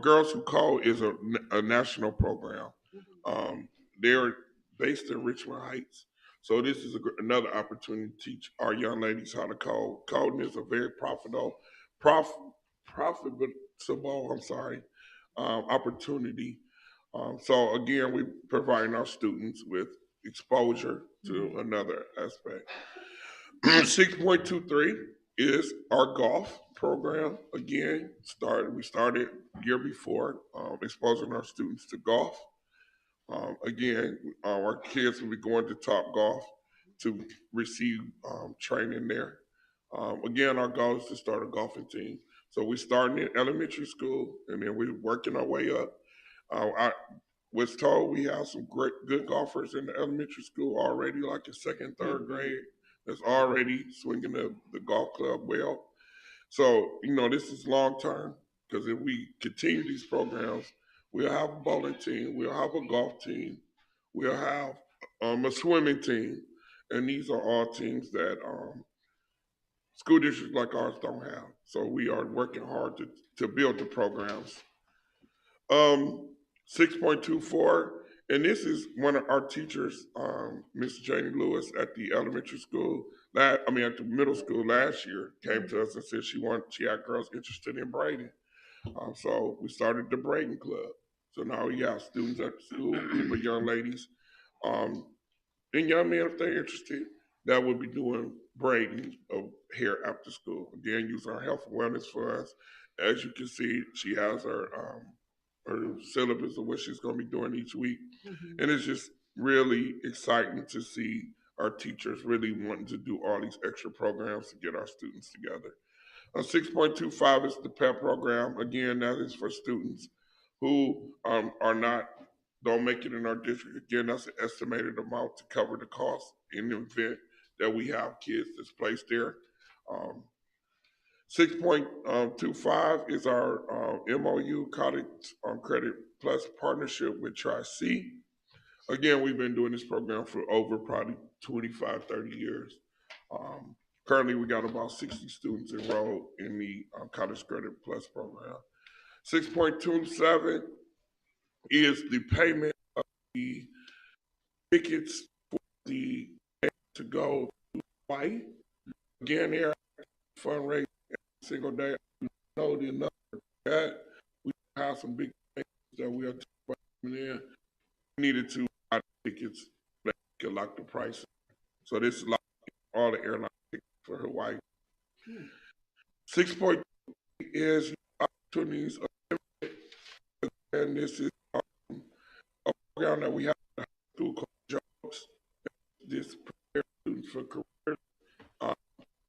Girls Who Code is a national program. They're based in Richmond Heights. So this is another opportunity to teach our young ladies how to code. Coding is a very profitable, I'm sorry, opportunity. So again, we providing our students with exposure to another aspect. 6.23 is our golf program. Again, we started year before, exposing our students to golf. Again, our kids will be going to Top Golf to receive training there. Again, our goal is to start a golfing team. So we starting in elementary school, and then we're working our way up. I was told we have some good golfers in the elementary school already, like in second, third grade, that's already swinging the golf club well. So, this is long term, because if we continue these programs, we'll have a bowling team, we'll have a golf team, we'll have a swimming team, and these are all teams that school districts like ours don't have. So we are working hard to build the programs. 6.24, and this is one of our teachers, Miss Janie Lewis at the elementary school, at the middle school last year, came to us and said she had girls interested in braiding. So we started the braiding club. So now we have students at the school, group of young ladies, um, and young men, if they're interested, that will be doing braiding of hair after school. Again, using our health and wellness for us. As you can see, she has her syllabus of what she's going to be doing each week. And it's just really exciting to see our teachers really wanting to do all these extra programs to get our students together. 6.25 is the PEP program. Again, that is for students who don't make it in our district. Again, that's an estimated amount to cover the cost in the event that we have kids that's placed there. 6.25 is our MOU College Credit Plus partnership with Tri-C. Again, we've been doing this program for over probably 25, 30 years. Currently, we got about 60 students enrolled in the College Credit Plus program. 6.27 is the payment of the tickets for the to go to Hawaii. Again, there fundraising every single day. I know the number that we have some big things that we are taking in. We needed to buy tickets that could lock the price. So this is like all the airline tickets for Hawaii. 6.3 is opportunities of, and this is a program that we have in high school called Jobs. This prepares students for careers.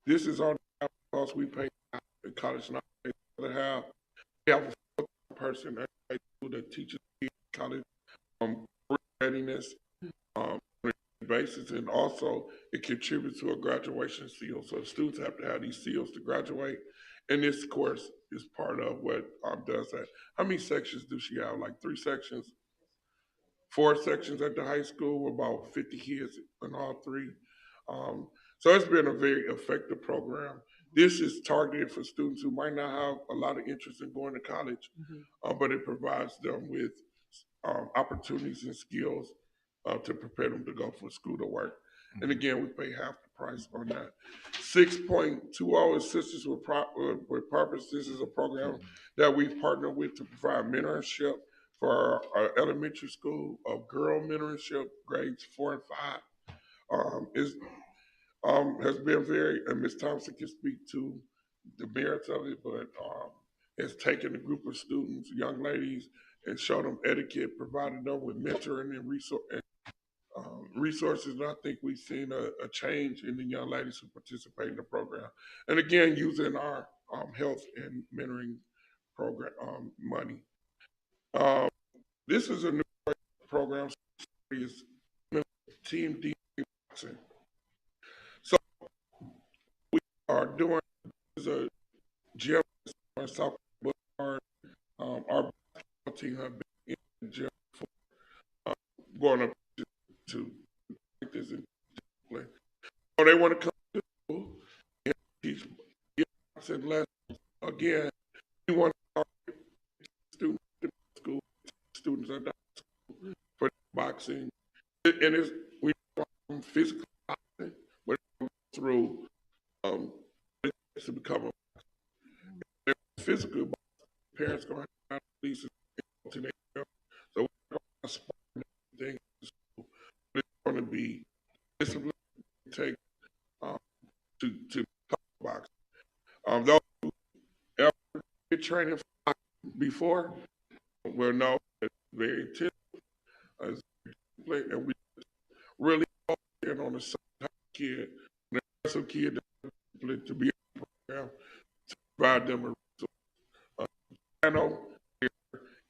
This is on the cost we pay in college now. We have a person at high school that teaches college career readiness on a basis, and also it contributes to a graduation seal. So students have to have these seals to graduate, and this course is part of what does that. How many sections do she have? Like 3 sections? 4 sections at the high school, about 50 kids in all 3. So it's been a very effective program. This is targeted for students who might not have a lot of interest in going to college, but it provides them with opportunities and skills to prepare them to go for school to work. And again, we pay half the price on that. 6.20 is Sisters with Purpose. This is a program that we've partnered with to provide mentorship for our elementary school of girl mentorship, grades 4 and 5. Has been very, and Ms. Thompson can speak to the merits of it, but has taken a group of students, young ladies, and showed them etiquette, provided them with mentoring and resources. And I think we've seen a change in the young ladies who participate in the program. And again, using our health and mentoring program money. This is a new program. Is Team D boxing. So we are doing a gym on South Boulevard. Our basketball team have been in the gym for going up to practice and play. So they want to come to school and teach boxing lessons. Again, we want to target students at the school, students at the school for boxing. And we want physical boxing, but through to become a physical boxing. Parents going to have to lease to their so we're going to support things. It's going to be discipline take to box. Those who ever been training before will know it's very intense, and we really focus on the same type of kid. And there's some kid that to be in the program to provide them a resource. I know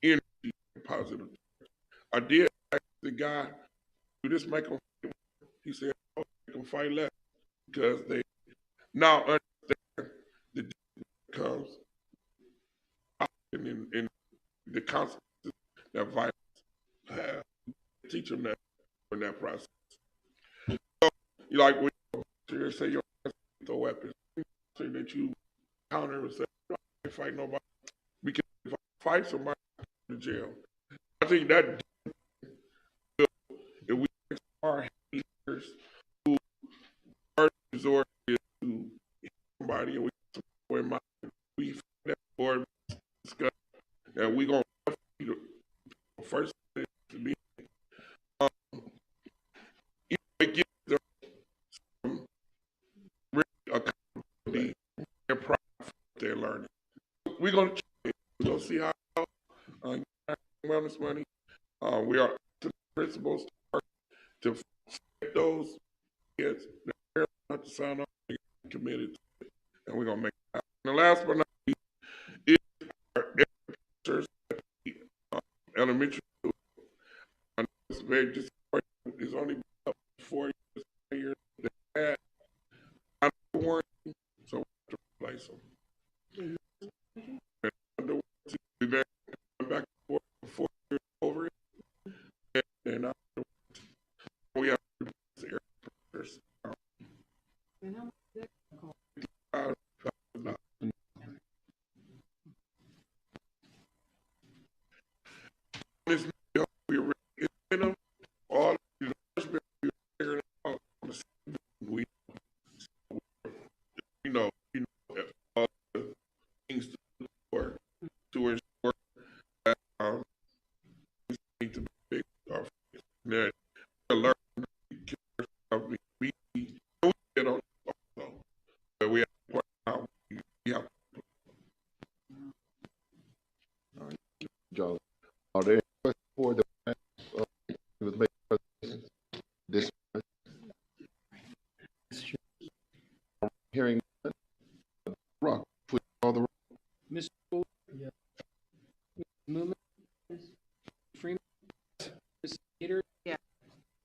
energy positive. I did ask the guy, do this make them fight? He said, oh, make them fight less because they now understand the difference comes in the consequences that violence has. Teach them that in that process. So, like when you say your lethal weapons, say that you counter and say, I can't fight nobody. Because if I fight somebody, I go to jail. I think that if we are leaders who first resort is to somebody and we find that board discuss and we're going to first to be it gives them some real accountability and pride for what they're learning. We're going to try it. We're going to see how wellness money. We are to the principals to set those Yes, they're not to sign up, they committed to it, and we're gonna make it happen. And the last but not least is our educators at the elementary school. I know it's very disappointing. It's only been up 4 years, 5 years. They had under warranty, so we have to replace them. And under warranty, we've been going back and forth for 4 years over it, and they're not under warranty. We have to replace the air conditioners. And how much is that gonna cost? This bill, we were in them, all the first bill, we were figuring out on the second bill, all the things to look for, to ensure that, we need to be big, that we're learning to take care of ourselves. We get on also, but we have to point out, we have Joe, are there any questions for the he was making presentations? This hearing none. Rock, please call the roll. Mr. Fuller? Yes. Mr. Newman? Freeman? Ms. Peters? Yeah.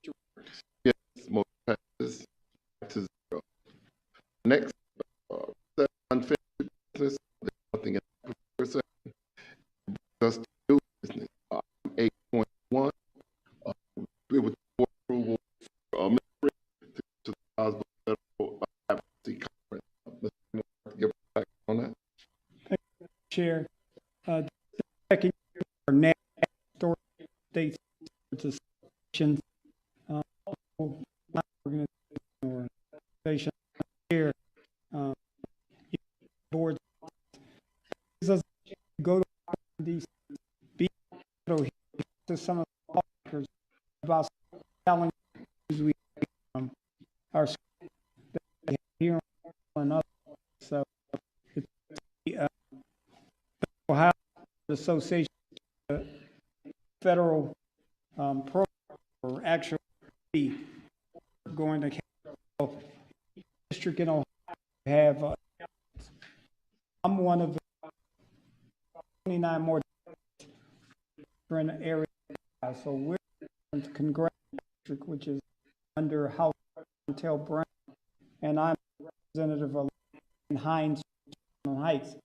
Mr. Roberts? Yes, motion passes 5-0. Next, unfinished business, there's nothing in the session. Just new business, 8.1, with board approval for to the Osborne Federal Advocacy Conference. Mr. Moore, give us back on that. Chair, second year for national historic states associations, organization here, boards gives us to go to these to some of the speakers about challenges we our here and others. So it's the Ohio Association federal program or actually going to district in Ohio have I'm one of the 29 more in the area, so we're in the congressional district, which is under House Tel Brown, and I'm representative of Hines Heights.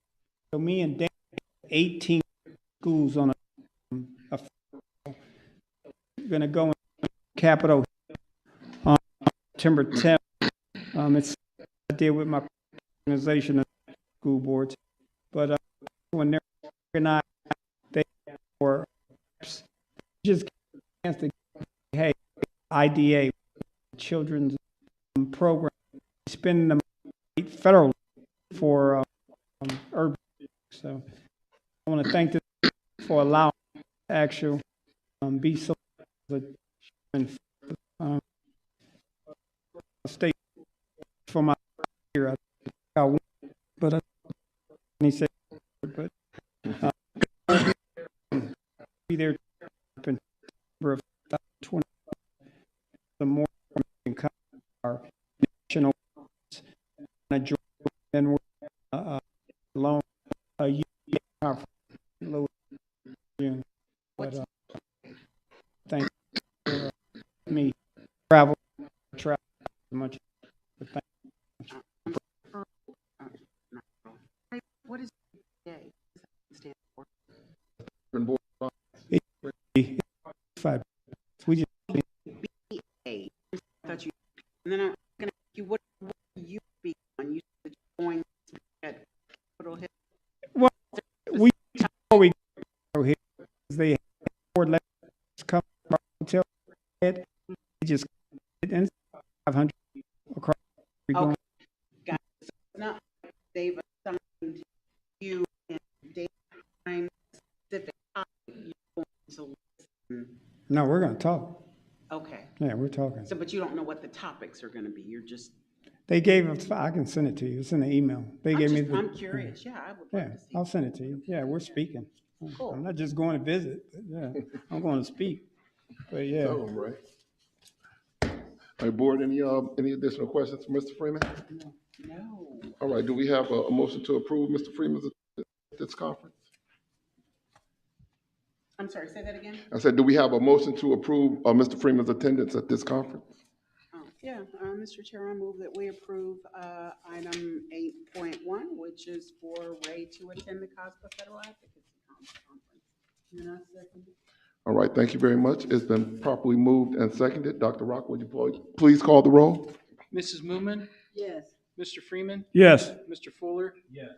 So me and Dan, 18 schools on a going to go in Capitol on September 10th. It's I did with my organization of school boards, but when they're organized, they were just get a chance to hey IDA children's program spending the money federally for urban. So I want to thank them for allowing actual be so state for my year. I won, but he said, but be there in September of 20. The more can come our national and we're alone a year June. But thank you for me travel as much. But thank you. What is BA stand for? Five. We just BA. I thought you, and then I'm going to ask you, what you speak on? You said you're going to speak at Capitol Hill. well, we before we go here, they have board letters come from our hotel head. They just and 500 across. Okay, got it. So it's not like they've assigned you and daytime specific time you're going to listen. No, we're going to talk. Okay. Yeah, we're talking. So, but you don't know what the topics are going to be. You're just. They gave us. I can send it to you. It's in the email. They gave me. I'm curious. Yeah, I would Yeah, like to see. I'll send it to you. Yeah, we're speaking. Cool. I'm not just going to visit. But yeah, I'm going to speak. But yeah. Tell them, right? All right, board, any additional questions for Mr. Freeman? No. All right, do we have a motion to approve Mr. Freeman's at this conference? I'm sorry, say that again? I said, do we have a motion to approve Mr. Freeman's attendance at this conference? Oh, yeah, Mr. Chair, I move that we approve, item 8.1, which is for Ray to attend the COSPA Federal Advocacy Conference. And I second it. All right, thank you very much. It's been properly moved and seconded. Dr. Rock, would you please call the roll? Mrs. Moomin, Yes. Mr. Freeman, Yes. Mr. Fuller. Yes.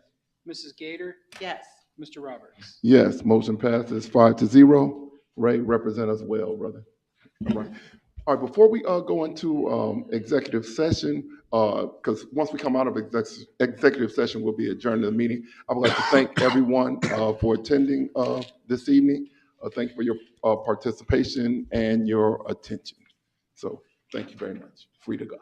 Mrs. Gator, Yes. Mr. Roberts. Yes, motion passes 5-0. Ray, represent us well, brother. All right. All right, before we go into executive session, because once we come out of executive session, we'll be adjourned the meeting. I would like to thank everyone for attending this evening. Thank you for your participation and your attention. So thank you very much. Free to go.